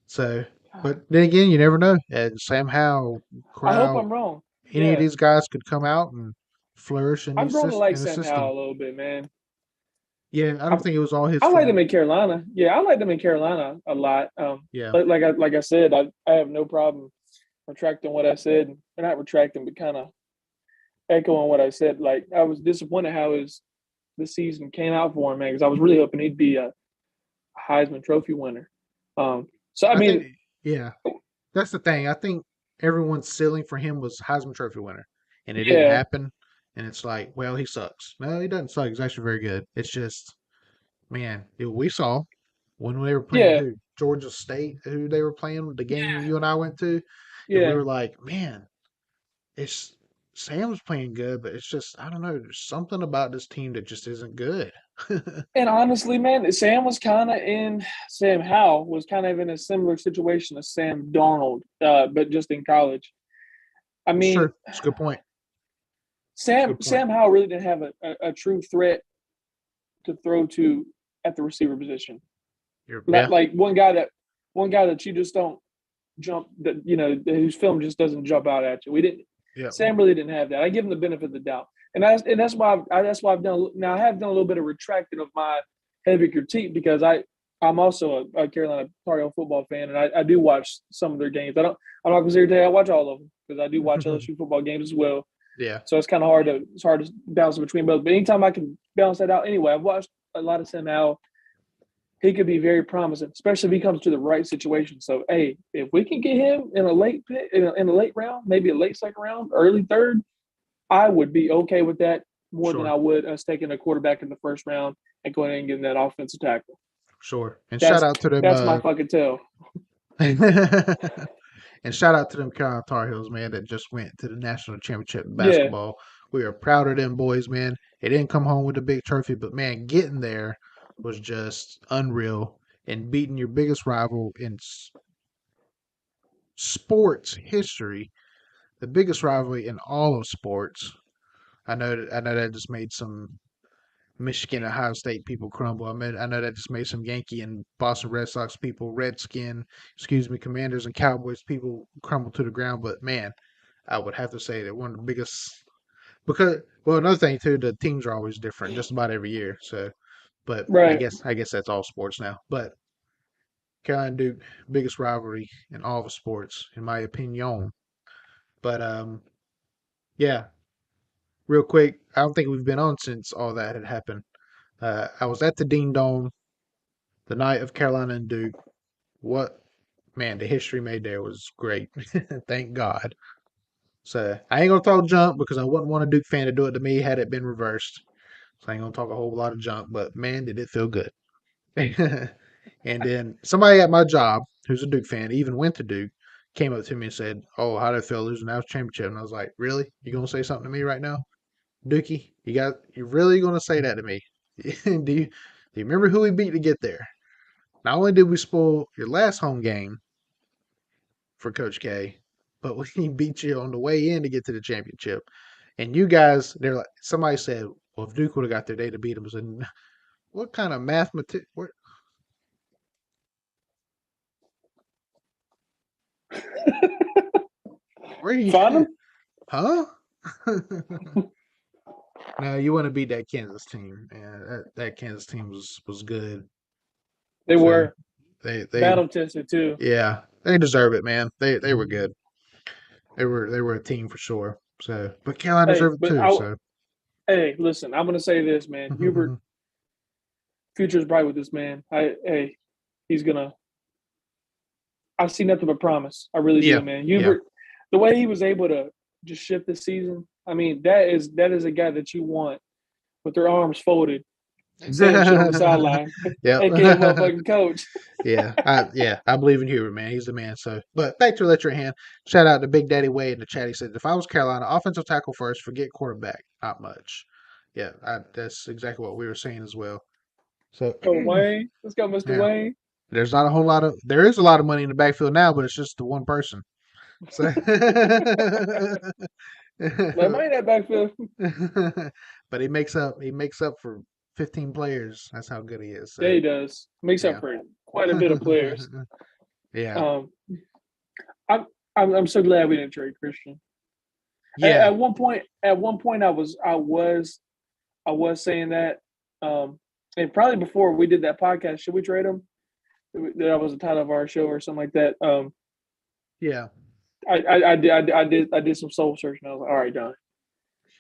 So, but then again, you never know. And Sam Howell, I hope Corral, I'm wrong. any of these guys could come out and flourish in I've grown to like the Sam system. Howell a little bit, man. Yeah, I don't think it was all his I fault. like them in Carolina. Yeah, I like them in Carolina a lot. Like I said, I have no problem retracting what I said. Or not retracting, but kind of echoing what I said. Like, I was disappointed how the season came out for him, man, because I was really hoping he'd be a Heisman Trophy winner. So I mean, that's the thing. I think everyone's ceiling for him was Heisman Trophy winner, and it didn't happen. And it's like, well, he sucks. No, he doesn't suck. He's actually very good. It's just, man, we saw when they were playing Georgia State, who they were playing, the game you and I went to, and we were like, man, Sam's playing good, but it's just, I don't know, there's something about this team that just isn't good. And honestly, man, Sam Howell was kind of in a similar situation as Sam Darnold, but just in college. I mean, sure. That's a good point. Sam Howell really didn't have a true threat to throw to at the receiver position. Like one guy that you just don't jump, that whose film just doesn't jump out at you. We didn't. Sam really didn't have that. I give him the benefit of the doubt, and that's why I've done. Now I have done a little bit of retracting of my heavy critique, because I'm also a Carolina Tar Heel football fan, and I do watch some of their games. I'm not going to sit here and tell you I watch all of them, because I do watch LSU football games as well. Yeah. So it's kind of hard to bounce between both. But anytime I can balance that out, anyway, I've watched a lot of Sam Howell. He could be very promising, especially if he comes to the right situation. So, hey, if we can get him in a late round, maybe a late second round, early third, I would be okay with that more than I would us taking a quarterback in the first round and going and getting that offensive tackle. Sure. And shout out to them. That's my fucking tell. And shout out to them Carolina Tar Heels, man, that just went to the national championship in basketball. Yeah. We are proud of them boys, man. They didn't come home with a big trophy, but, man, getting there was just unreal. And beating your biggest rival in sports history, the biggest rivalry in all of sports. I know that just made some Michigan, Ohio State people crumble. I know that just made some Yankee and Boston Red Sox people, Commanders and Cowboys people crumble to the ground. But, man, I would have to say that one of the biggest, because, well, another thing too, the teams are always different just about every year. So, but I guess that's all sports now. But Carolina Duke, biggest rivalry in all of sports, in my opinion. But yeah. Real quick, I don't think we've been on since all that had happened. I was at the Dean Dome the night of Carolina and Duke. The history made there was great. Thank God. So I ain't gonna talk junk because I wouldn't want a Duke fan to do it to me had it been reversed. So I ain't gonna talk a whole lot of junk, but man, did it feel good. And then somebody at my job who's a Duke fan, even went to Duke, came up to me and said, "Oh, how did it feel losing that championship?" And I was like, "Really? You gonna say something to me right now, Dookie? You really gonna say that to me? Do you remember who we beat to get there? Not only did we spoil your last home game for Coach K, but we beat you on the way in to get to the championship. And you guys, they're like, somebody said, well, if Duke would have got there, they'd have beat them. And what kind of mathematics? Where are you? Find them? Huh? No, you want to beat that Kansas team. Yeah, that Kansas team was good. They So were they battle tested too. yeah, they deserve it, man. They were good. They were a team for sure. So, but Carolina Hey, deserved it but too. So, hey, listen, I'm gonna say this, man. Hubert, future's bright with this man. He's gonna. I see nothing but promise. I really yeah, do, man. yeah, Hubert, the way he was able to just shift this season. I mean, that is a guy that you want with their arms folded saying shit on the sideline, yep. aka motherfucking coach. I believe in Hubert, man. He's the man. So, but back to let your hand. Shout out to Big Daddy Wade in the chat. He said, "If I was Carolina, offensive tackle first, forget quarterback. Not much." Yeah, that's exactly what we were saying as well. So, Oh, Wayne, let's go, Mr. yeah, Wayne. there's not a whole lot of there is a lot of money in the backfield now, but it's just the one person. So, Let money in that backfield. but he makes up for 15 players. That's how good he is. Yeah, So, he does. Makes up yeah. for quite a bit of players. Yeah. Um, I'm so glad we didn't trade Christian. Yeah. At one point, I was saying that, and probably before we did that podcast, should we trade him? That was the title of our show or something like that. Yeah. I did some soul searching. I was like, all right, Don.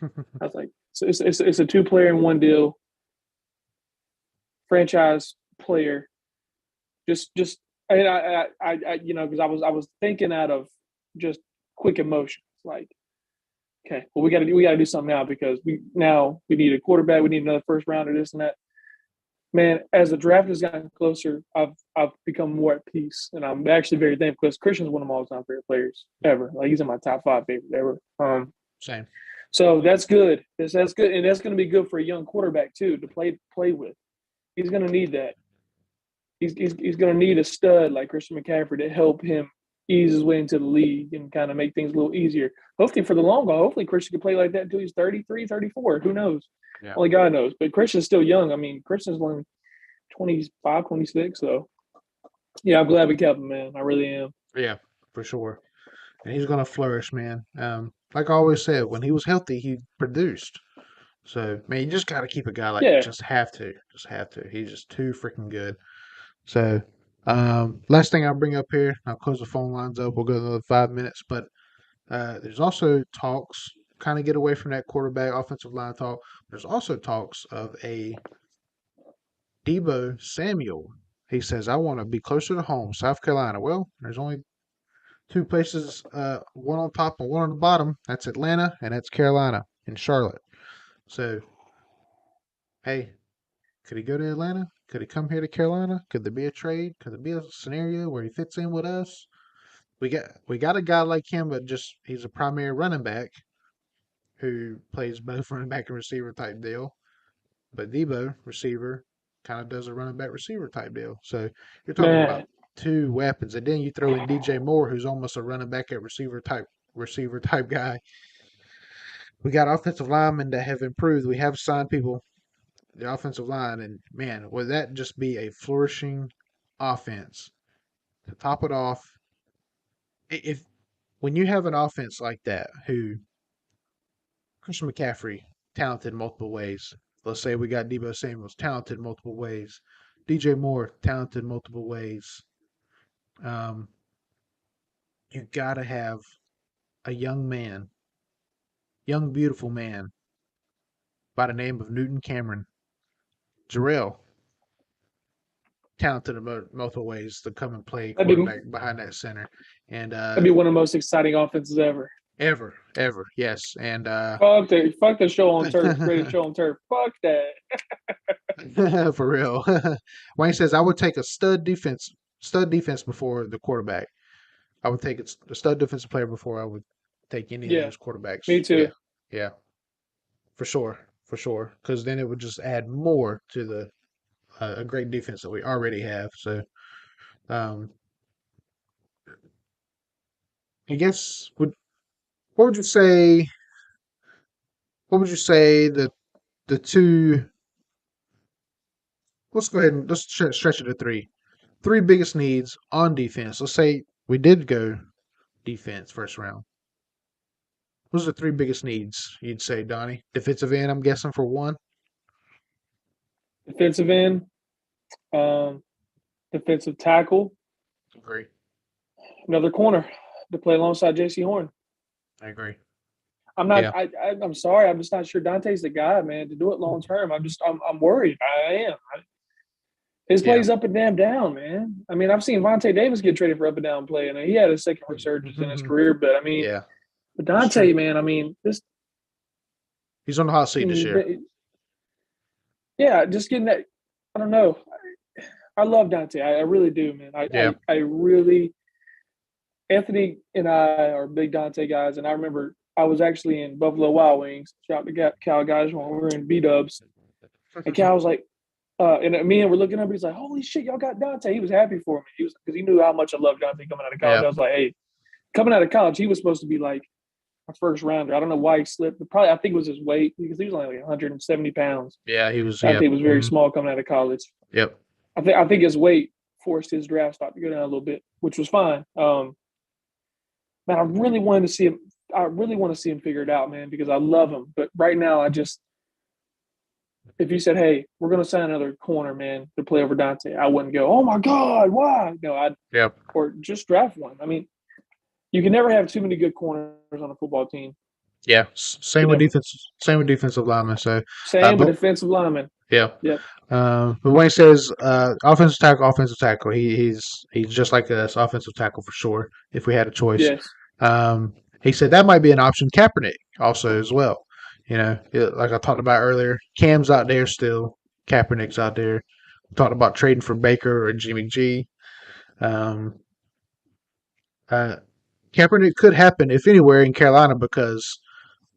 I was like, so it's a 2-player in one deal, franchise player. Just and I because I was thinking out of just quick emotions, like, okay, well we gotta do something now because we need a quarterback, we need another first rounder, this and that. Man, as the draft has gotten closer, I've become more at peace, and I'm actually very thankful because Christian's one of my all-time favorite players ever. Like, he's in my top 5 favorite ever. Same. So that's good. That's good, and that's going to be good for a young quarterback too to play with. He's going to need that. He's going to need a stud like Christian McCaffrey to help him ease his way into the league and kind of make things a little easier. Hopefully for the long haul, hopefully Christian can play like that until he's 33, 34. Who knows? Yeah. Only God knows. But Christian's still young. I mean, Christian's only 25, 26. So, yeah, I'm glad we kept him, man. I really am. Yeah, for sure. And he's gonna flourish, man. Like I always said, when he was healthy, he produced. So, man, you just gotta keep a guy like Yeah. just have to. Just have to. He's just too freaking good. So, last thing I'll bring up here, I'll close the phone lines up. We'll go another 5 minutes. But there's also talks, kind of get away from that quarterback offensive line talk. There's also talks of a Debo Samuel. He says, I want to be closer to home, South Carolina. Well, there's only two places, one on top and one on the bottom. That's Atlanta and that's Carolina and Charlotte. So, hey, could he go to Atlanta? Could he come here to Carolina? Could there be a trade? Could there be a scenario where he fits in with us? We got a guy like him, but just he's a primary running back who plays both running back and receiver type deal. But Debo, receiver, kind of does a running back receiver type deal. So you're talking about Man. two weapons, and then you throw in DJ Moore, who's almost a running back at receiver type guy. We got offensive linemen that have improved. We have signed people, the offensive line, and man, would that just be a flourishing offense to top it off? If when you have an offense like that, who Christian McCaffrey, talented in multiple ways. Let's say we got Debo Samuels, talented in multiple ways. DJ Moore, talented in multiple ways. Um, you got to have a young man, young, beautiful man by the name of Newton Cameron. Jarrell, talented in multiple ways to come and play That'd be quarterback behind that center. And that'd be one of the most exciting offenses ever. ever, yes. And Fuck the show on turf. Greatest show on turf. Fuck that. for real. Wayne says I would take a stud defense before the quarterback. I would take a stud defensive player before I would take any of Yeah, those quarterbacks. me too. Yeah, for sure. Because then it would just add more to the a great defense that we already have. So, um, I guess what would you say? What would you say the two? Let's go ahead and let's stretch it to three. Three biggest needs on defense. Let's say we did go defense first round. Those are the three biggest needs you'd say, Donnie. Defensive end, I'm guessing for one. Defensive end, um, defensive tackle, Agree. another corner to play alongside J.C. Horn. I agree. I'm not. Yeah. I'm sorry. I'm just not sure Dante's the guy, man, to do it long term. I'm worried. I am. His plays up and down, man. I mean, I've seen Vontae Davis get traded for up and down play, and he had a second resurgence in his career. But I mean, Yeah. but Dante, man, I mean, he's on the hot seat this year. Yeah, just getting that. I don't know. I love Dante. I really do, man. I really. Anthony and I are big Dante guys, and I remember I was actually in Buffalo Wild Wings. Shout out to Cal guys when we were in B-Dubs. And Cal was like, and me and we're looking up. He's like, "Holy shit, y'all got Dante!" He was happy for me. He was because he knew how much I loved Dante coming out of college. Yeah. I was like, "Hey, coming out of college, he was supposed to be like a first rounder." I don't know why he slipped. But probably I think it was his weight because he was only like 170 pounds. Yeah, he was. Dante was very small coming out of college. Yep. I think his weight forced his draft stock to go down a little bit, which was fine. Man, I really want to see him figure it out, man, because I love him. But right now, if you said, "Hey, we're going to sign another corner, man, to play over Dante," I wouldn't go, "Oh my God, why?" No, or just draft one. I mean, you can never have too many good corners on a football team. Yeah, same with defensive linemen. So same with defensive linemen. Yeah. Yep. But Wayne says offensive tackle. He's just like us, offensive tackle for sure. If we had a choice, yes. He said that might be an option. Kaepernick also as well. You know, like I talked about earlier, Cam's out there still. Kaepernick's out there. We talked about trading for Baker or Jimmy G. Kaepernick could happen if anywhere in Carolina because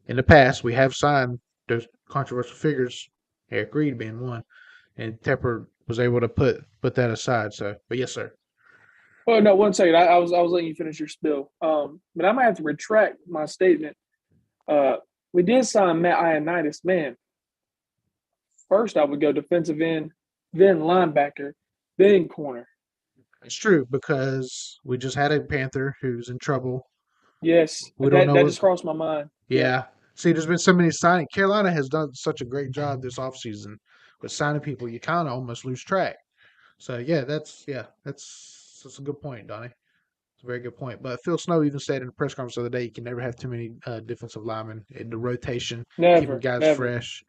in the past we have signed those controversial figures, Eric Reed being one, and Tepper was able to put that aside. So, but yes, sir. Oh no, 1 second. I was letting you finish your spill. But I might have to retract my statement. We did sign Matt Ioannidis, man. First, I would go defensive end, then linebacker, then corner. It's true because we just had a Panther who's in trouble. Yes, that just crossed my mind. Yeah. See, there's been so many signings. Carolina has done such a great job this offseason with signing people. You kind of almost lose track. So yeah, that's a good point, Donnie. It's a very good point. But Phil Snow even said in the press conference the other day, you can never have too many defensive linemen in the rotation, keeping guys fresh.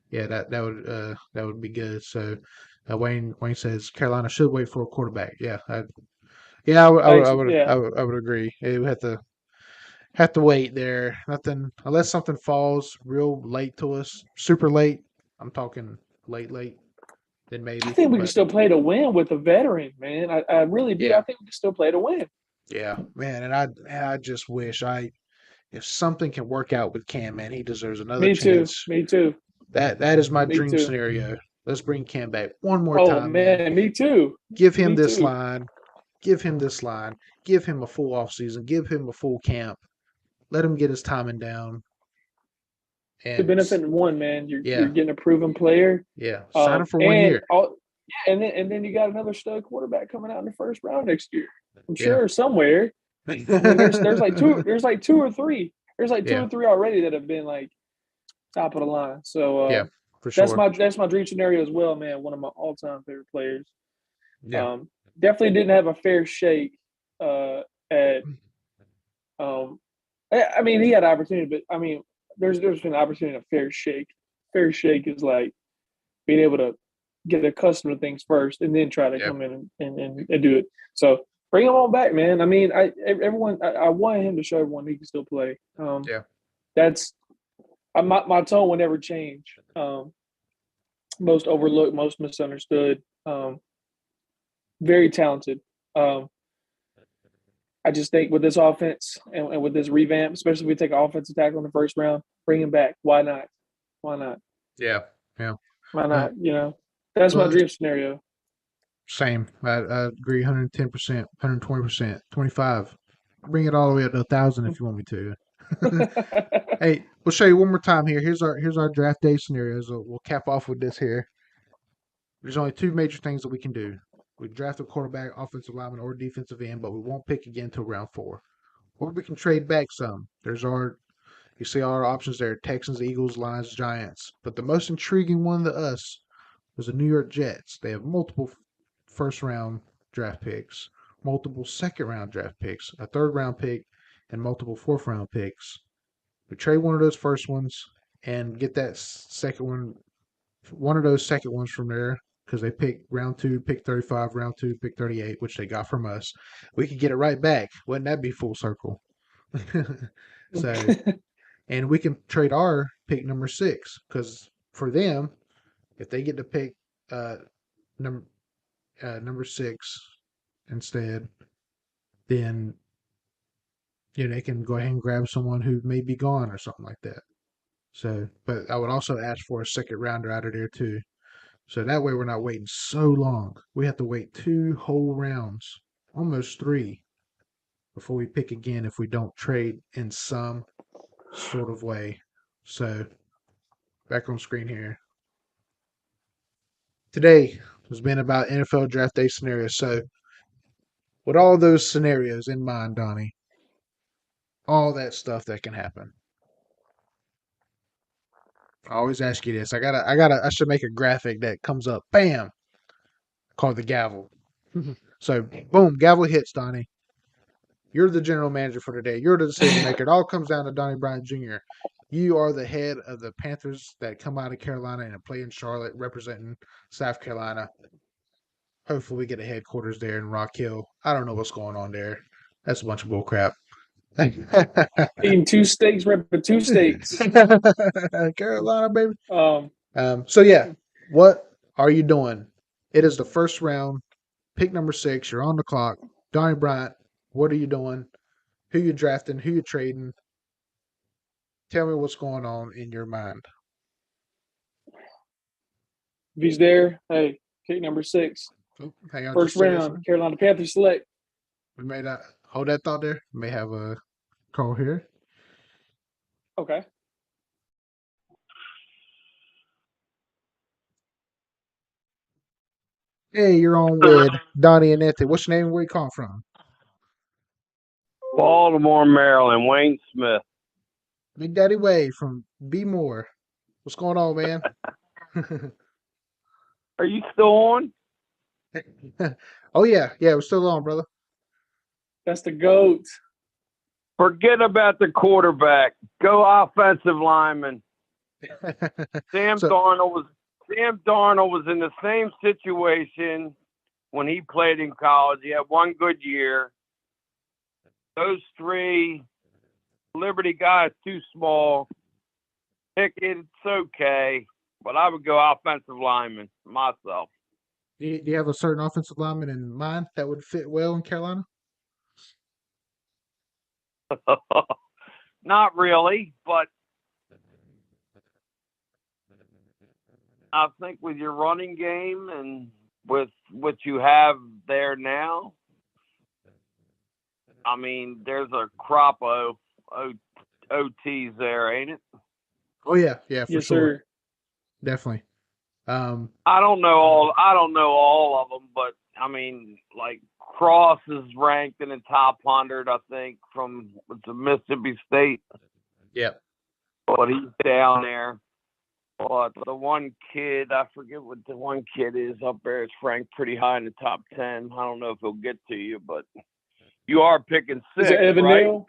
Yeah, that would be good. So Wayne says Carolina should wait for a quarterback. Yeah, I would agree. It would have to wait there. Nothing unless something falls real late to us, super late. I'm talking late. Then maybe. I think we can still play to win with a veteran, man. I really do. Yeah. I think we can still play to win. Yeah, man, and I just wish if something can work out with Cam, man, he deserves another chance. Me too. That is my dream scenario. Let's bring Cam back one more time. Oh man, me too. Give him this line. Give him this line. Give him a full off season. Give him a full camp. Let him get his timing down. And the benefit in one, man. You're getting a proven player. Yeah, sign him for 1 year. And then you got another stud quarterback coming out in the first round next year. I'm sure somewhere. I mean, there's like two or three. There's like two or three already that have been like top of the line. So for sure. That's my dream scenario as well, man. One of my all-time favorite players. Yeah. Definitely didn't have a fair shake at. I mean, he had opportunity, but I mean, there's been an opportunity of fair shake. Fair shake is like being able to get accustomed to things first and then try to come in and do it. So bring him on back, man. I mean, I want him to show everyone he can still play. That's my tone will never change. Most overlooked, most misunderstood. Very talented. I just think with this offense and with this revamp, especially if we take an offensive tackle in the first round, bring him back. Why not? Yeah. Why not? You know. That's my But dream scenario. same. I agree 110%, 120%, 25. Bring it all the way up to 1,000 if you want me to. Hey, we'll show you one more time here. Here's our draft day scenarios. We'll cap off with this here. There's only two major things that we can do. We draft a quarterback, offensive lineman, or defensive end, but we won't pick again until round 4. Or we can trade back some. You see all our options there: Texans, Eagles, Lions, Giants. But the most intriguing one to us was the New York Jets. They have multiple first round draft picks, multiple second round draft picks, a third round pick, and multiple fourth round picks. We trade one of those first ones and get that second one of those second ones from there because they pick round 2, pick 35, round 2, pick 38, which they got from us. We could get it right back. Wouldn't that be full circle? So, and we can trade our pick number 6 because for them, if they get to pick number number 6 instead, then they can go ahead and grab someone who may be gone or something like that. So, but I would also ask for a second rounder out of there too. So that way we're not waiting so long. We have to wait 2 whole rounds, almost 3, before we pick again if we don't trade in some sort of way. So, back on screen here. Today has been about NFL draft day scenarios. So, with all those scenarios in mind, Donnie, all that stuff that can happen. I always ask you this. I should make a graphic that comes up, bam, called the gavel. So, boom, gavel hits, Donnie. You're the general manager for today. You're the decision maker. It all comes down to Donnie Bryant Jr. You are the head of the Panthers that come out of Carolina and play in Charlotte, representing South Carolina. Hopefully, we get a headquarters there in Rock Hill. I don't know what's going on there. That's a bunch of bull crap. Eating 2 steaks, repping 2 steaks. Carolina, baby. Um, So yeah, what are you doing? It is the first round, pick number 6. You're on the clock. Donnie Bryant, what are you doing? Who you drafting? Who you trading? Tell me what's going on in your mind. if he's there, hey, pick number 6. Oh, hang on, First just a second, round, sir. Carolina Panthers select. We may not hold that thought there. We may have a call here. Okay. Hey, you're on with Donnie and Anthony. What's your name and where you calling from? Baltimore, Maryland, Wayne Smith. Big Daddy Way from B More. What's going on, man? Are you still on? Oh yeah, we're still on, brother. That's the GOAT. Forget about the quarterback. Go offensive lineman. Sam Darnold was in the same situation when he played in college. He had one good year. Those 3, Liberty guys too small. Pickett, it's okay, but I would go offensive lineman myself. Do you have a certain offensive lineman in mind that would fit well in Carolina? Not really, but I think with your running game and with what you have there now, I mean, there's a crop of OTs there, ain't it? Oh yeah, for Yes, sure, sir. definitely. I don't know all of them, but I mean, like Cross is ranked in the top 100, I think, from Mississippi State. Yep. But he's down there. But the one kid, I forget what the one kid is up there. It's ranked pretty high in the top 10. I don't know if he'll get to you, but you are picking 6, Is it Evan right? Neal?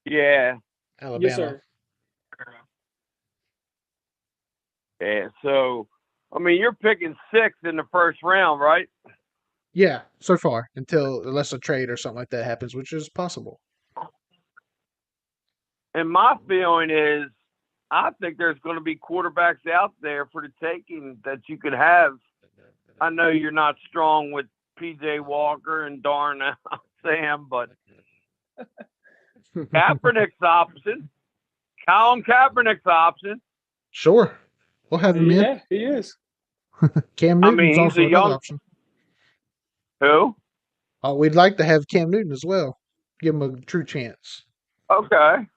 Yeah. Alabama. Yes, sir. Yeah. So, I mean, you're picking 6 in the first round, right? Yeah, so far, unless a trade or something like that happens, which is possible. And my feeling is, I think there's going to be quarterbacks out there for the taking that you could have. I know you're not strong with P.J. Walker and Darnell Sam, but Kaepernick's option. Colin Kaepernick's option. Sure, we'll have him in. Yeah, he is. Cam I Newton's mean, he's also a another young option. who? Oh, we'd like to have Cam Newton as well. Give him a true chance. Okay.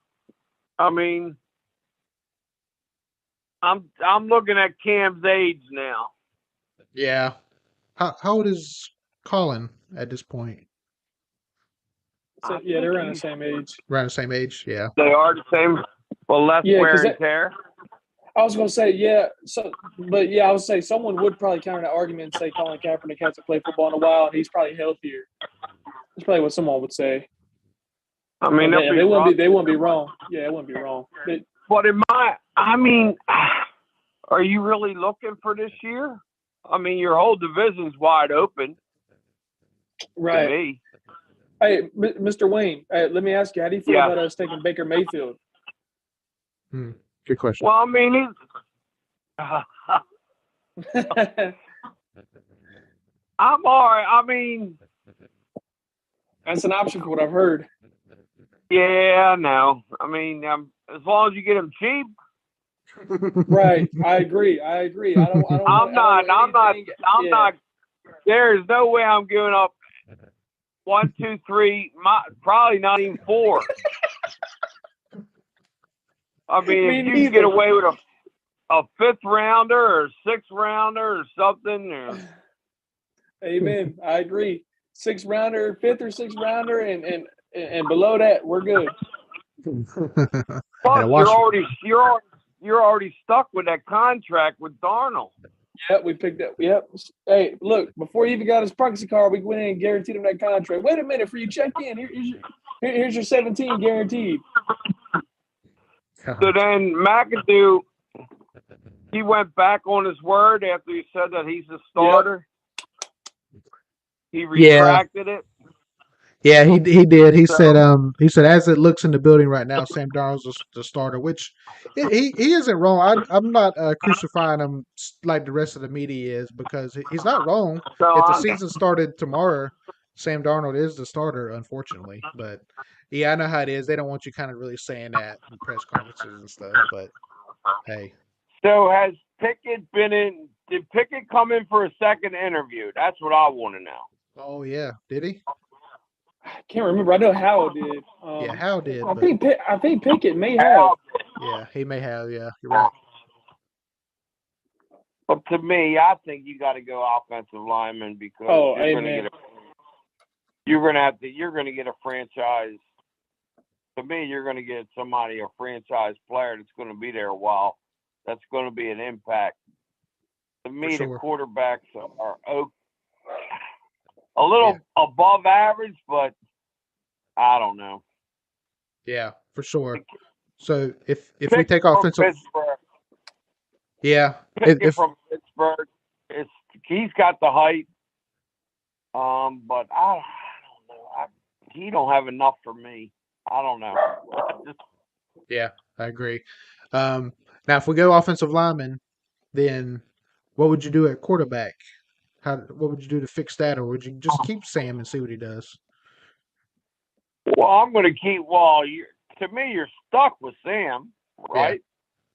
I mean, I'm looking at Cam's age now. Yeah. How old is Colin at this point? So, I yeah, they're think around the same age. Around the same age? Yeah. they are the same, well, less Yeah, wear 'cause and tear. I was going to say, yeah. So, but yeah, I would say someone would probably counter that argument and say Colin Kaepernick hasn't played football in a while and he's probably healthier. That's probably what someone would say. I mean, They they'll wouldn't be be. They wouldn't be wrong. Yeah, it wouldn't be wrong. But I mean, are you really looking for this year? I mean, your whole division's wide open Right. to me. Hey, Mr. Wayne, let me ask you, how do you feel Yeah. about us taking Baker Mayfield? Good question. Well, I mean, I'm all right. I mean, That's an option for what I've heard. yeah, no. I mean, as long as you get him cheap. Right. I agree. I don't. I'm not. There is no way I'm giving up 1, 2, 3. Probably not even 4. I mean, Me if you neither. can get away with a 5th rounder or 6th rounder or something. Amen. I agree. 6th rounder, 5th or 6th rounder, and below that, we're good. Plus, you're already stuck with that contract with Darnold. Yep, we picked up. Yep. Hey, look, before he even got his proxy card, we went in and guaranteed him that contract. Wait a minute, before you checked in, here's your 17 guaranteed. So then McAdoo, he went back on his word after he said that he's the starter. Yep. He retracted it. Yeah, he did. He said as it looks in the building right now, Sam Darnold's the starter, which he isn't wrong. I'm not crucifying him like the rest of the media is, because he's not wrong. If the season started tomorrow, Sam Darnold is the starter, unfortunately. But yeah, I know how it is. They don't want you kind of really saying that in press conferences and stuff. But hey. So has Pickett been in? Did Pickett come in for a second interview? That's what I want to know. Oh yeah, did he? I can't remember. I know Howell did. Yeah, Howell did. I think Pickett may have. Yeah, he may have. Yeah, you're right. But to me, I think you got to go offensive lineman because you're going to get a franchise. To me, you're going to get a franchise player that's going to be there a while. That's going to be an impact. To me, the quarterbacks are a little above average, but I don't know. Yeah, for sure. So if we take offensive, Pickett from Pittsburgh, he's got the height, but I don't know. He don't have enough for me. I don't know. Yeah, I agree. Now, if we go offensive lineman, then what would you do at quarterback? What would you do to fix that, or would you just keep Sam and see what he does? Well, I'm going to keep. Well, to me, you're stuck with Sam, right?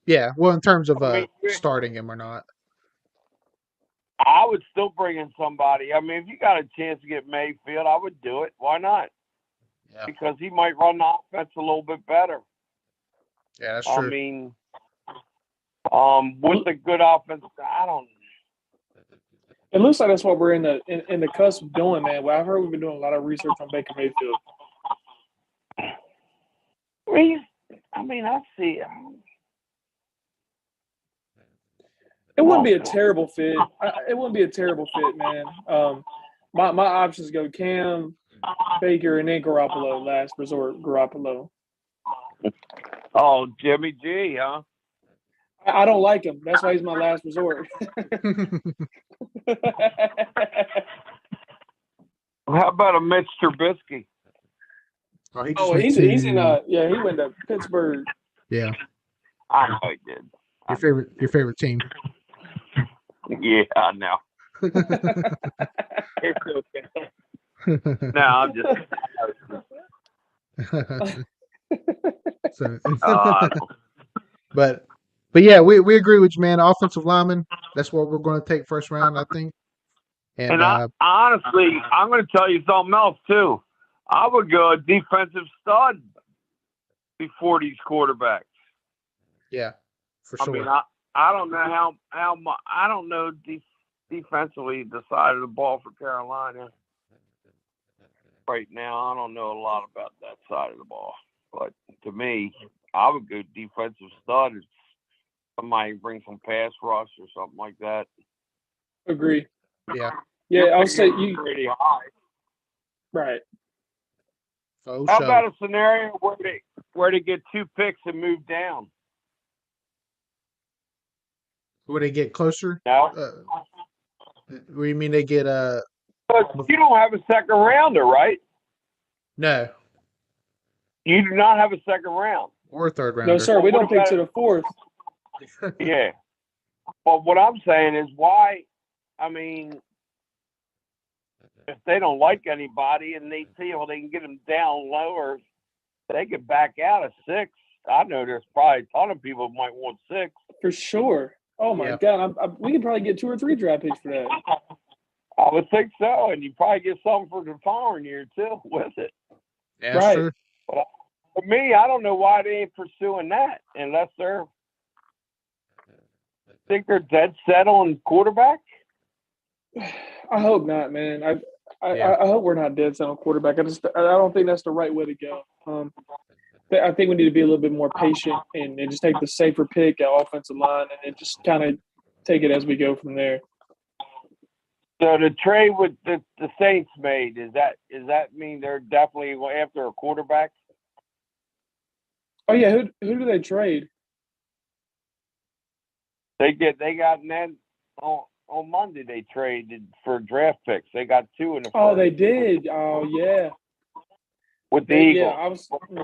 Yeah. Well, in terms of starting him or not, I would still bring in somebody. I mean, if you got a chance to get Mayfield, I would do it. Why not? Yeah. Because he might run the offense a little bit better. Yeah, that's true. I mean, with a good offense, I don't. It looks like that's what we're in the cusp of doing, man. Well, I've heard we've been doing a lot of research on Baker Mayfield. I see. It wouldn't be a terrible fit. It wouldn't be a terrible fit, man. My options go Cam, Baker, and then Garoppolo. Last resort, Garoppolo. Oh, Jimmy G, huh? I don't like him. That's why he's my last resort. How about a Mitch Trubisky? He's in he went to Pittsburgh. Yeah. I know he did. Your favorite team. Yeah, I know. It's okay. No, I'm just but yeah, we agree with you, man. Offensive lineman, That's what we're going to take first round, I think. And I honestly, I'm going to tell you something else too. I would go a defensive stud before these quarterbacks. Yeah, for sure. I mean, I don't know how much. I don't know defensively the side of the ball for Carolina right now. I don't know a lot about that side of the ball, but to me, I would go defensive stud. If somebody bring some pass rush or something like that. Agree. Yeah. Yeah, I'll say you pretty high. right. Oh, How about a scenario where they get 2 picks and move down? Would they get closer? No. What do you mean they get But you don't have a second rounder, right? No. You do not have a second round. Or a third rounder. No, sir. We don't pick to the 4th. Yeah. But what I'm saying is why, I mean, if they don't like anybody and they feel they can get them down lower, they could back out at 6. I know there's probably a ton of people who might want 6. For sure. Oh, my God. We could probably get 2 or 3 draft picks for that. I would think so. And you probably get something for the following year, too, with it. Yeah, right. True. But for me, I don't know why they ain't pursuing that unless they're think they're dead set on quarterback. I hope not, man. I hope we're not dead set on quarterback. I don't think that's the right way to go. I think we need to be a little bit more patient and just take the safer pick at offensive line and just kind of take it as we go from there. So the trade with the Saints made, does that mean they're definitely after a quarterback? Oh yeah, who do they trade? They got Ned on Monday. They traded for draft picks. They got 2 in the first. Oh, they did. Oh yeah. With the Eagles. Yeah,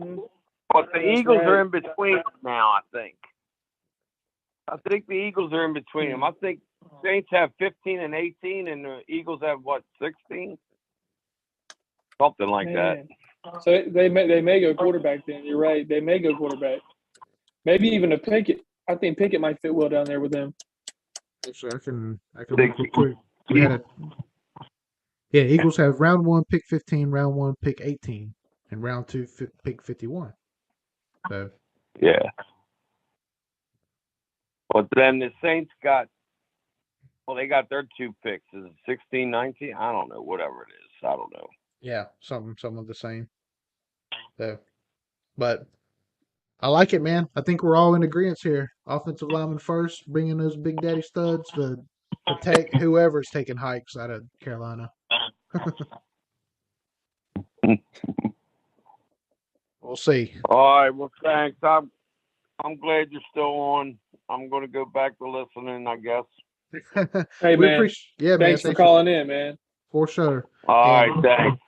But the Eagles are in between now, I think. I think the Eagles are in between them. I think Saints have 15 and 18, and the Eagles have, 16? Something like that. So they may go quarterback then. You're right. They may go quarterback. Maybe even a Pickett. I think Pickett might fit well down there with them. So I can look real quick. Eagles have round 1 pick 15, round 1 pick 18, and round 2 pick 51. So yeah. But then the Saints they got their 2 picks. Is it 16, 19? I don't know. Whatever it is. I don't know. Yeah, some of the same. So, but I like it, man. I think we're all in agreement here. Offensive lineman first, bringing those big daddy studs to protect whoever's taking hikes out of Carolina. We'll see. All right. Well, thanks. I'm glad you're still on. I'm going to go back to listening, I guess. Hey, man. Thanks for calling in, man. For sure. All right. Thanks.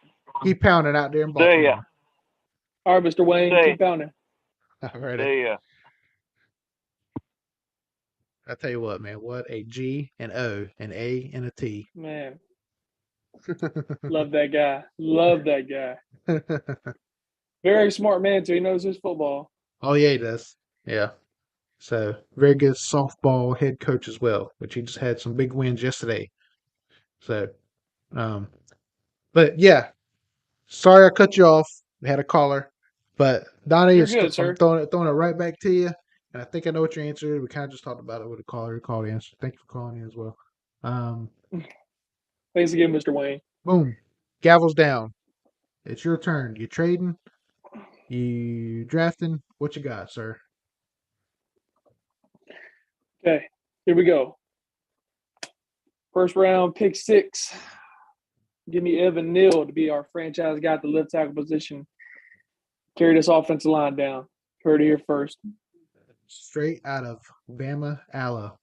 Keep pounding out there in Baltimore. See ya. All right, Mr. Wayne. Keep pounding. All right. See ya. I tell you what, man. What a G, an O, an A, and a T. Man. Love that guy. Love that guy. Very smart man, too. He knows his football. Oh, yeah, he does. Yeah. So, very good softball head coach as well, which he just had some big wins yesterday. So, but yeah. Sorry I cut you off. We had a caller. But Donnie, I'm throwing it right back to you. And I think I know what your answer is. We kind of just talked about it with a caller who called in. So thank you for calling in as well. Thanks again, Mr. Wayne. Boom. Gavel's down. It's your turn. You trading? You drafting? What you got, sir? Okay. Here we go. First round, pick 6. Give me Evan Neal to be our franchise guy at the left tackle position. Carry this offensive line down. Heard it here first. Straight out of Bama, Alla,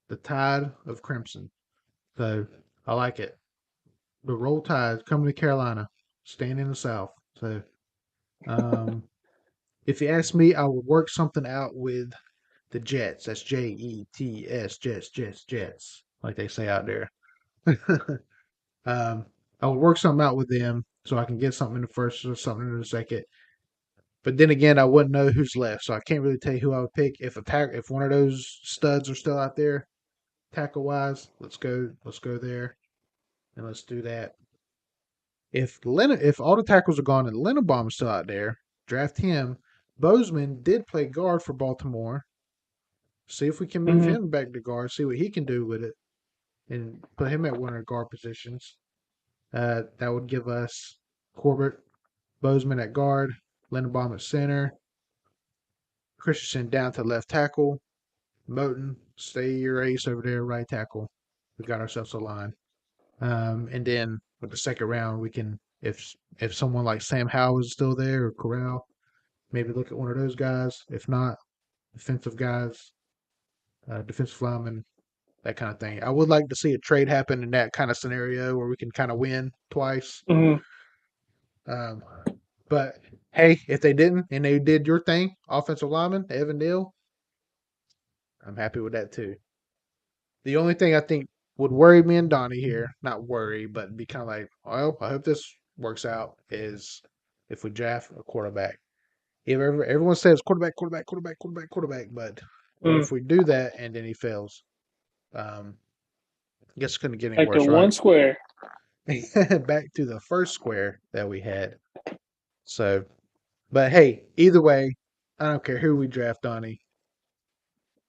the Tide of Crimson. So I like it. The Roll Tide coming to Carolina, staying in the South. So, if you ask me, I would work something out with the Jets. That's Jets, Jets, like they say out there. I would work something out with them so I can get something in the first or something in the second. But then again, I wouldn't know who's left, so I can't really tell you who I would pick. If one of those studs are still out there, tackle wise, let's go there and let's do that. If all the tackles are gone and Linnebaum is still out there, draft him. Bozeman did play guard for Baltimore. See if we can move Mm-hmm. him back to guard, see what he can do with it, and put him at one of the guard positions. That would give us Corbett, Bozeman at guard, Lindenbaum at center, Christensen down to left tackle, Moten, stay your ace over there, right tackle. We got ourselves a line. And then with the second round, we can, if someone like Sam Howell is still there or Corral, maybe look at one of those guys. If not, defensive guys, defensive linemen, that kind of thing. I would like to see a trade happen in that kind of scenario where we can kind of win twice. Mm-hmm. But hey, if they didn't and they did your thing, offensive lineman, Evan Neal, I'm happy with that too. The only thing I think would worry me and Donnie here, not worry, but be kind of like, well, I hope this works out, is if we draft a quarterback. Everyone says quarterback, but what if we do that and then he fails? I guess it couldn't get any Back to worse, one right? square. Back to the first square that we had. So, but hey, either way, I don't care who we draft, Donnie.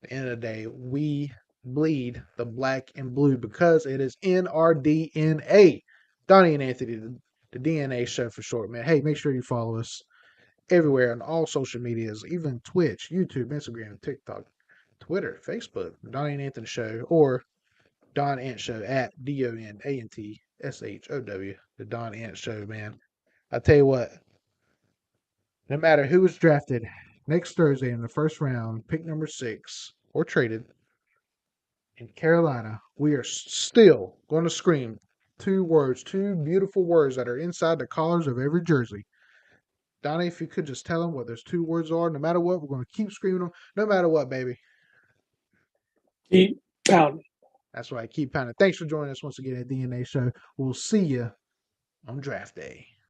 At the end of the day, we bleed the black and blue because it is in our DNA. Donnie and Anthony, the DNA show for short, man. Hey, make sure you follow us everywhere on all social medias, even Twitch, YouTube, Instagram, TikTok, Twitter, Facebook, Donnie and Anthony Show, or Don Ant Show at DonAntShow, the Don Ant Show, man. I tell you what, no matter who is drafted next Thursday in the first round, pick number 6, or traded in Carolina, we are still going to scream 2 words, 2 beautiful words that are inside the collars of every jersey. Donnie, if you could just tell them what those 2 words are, no matter what, we're going to keep screaming them, no matter what, baby. Keep pounding. That's right. Keep pounding. Thanks for joining us once again at DNA Show. We'll see you on draft day.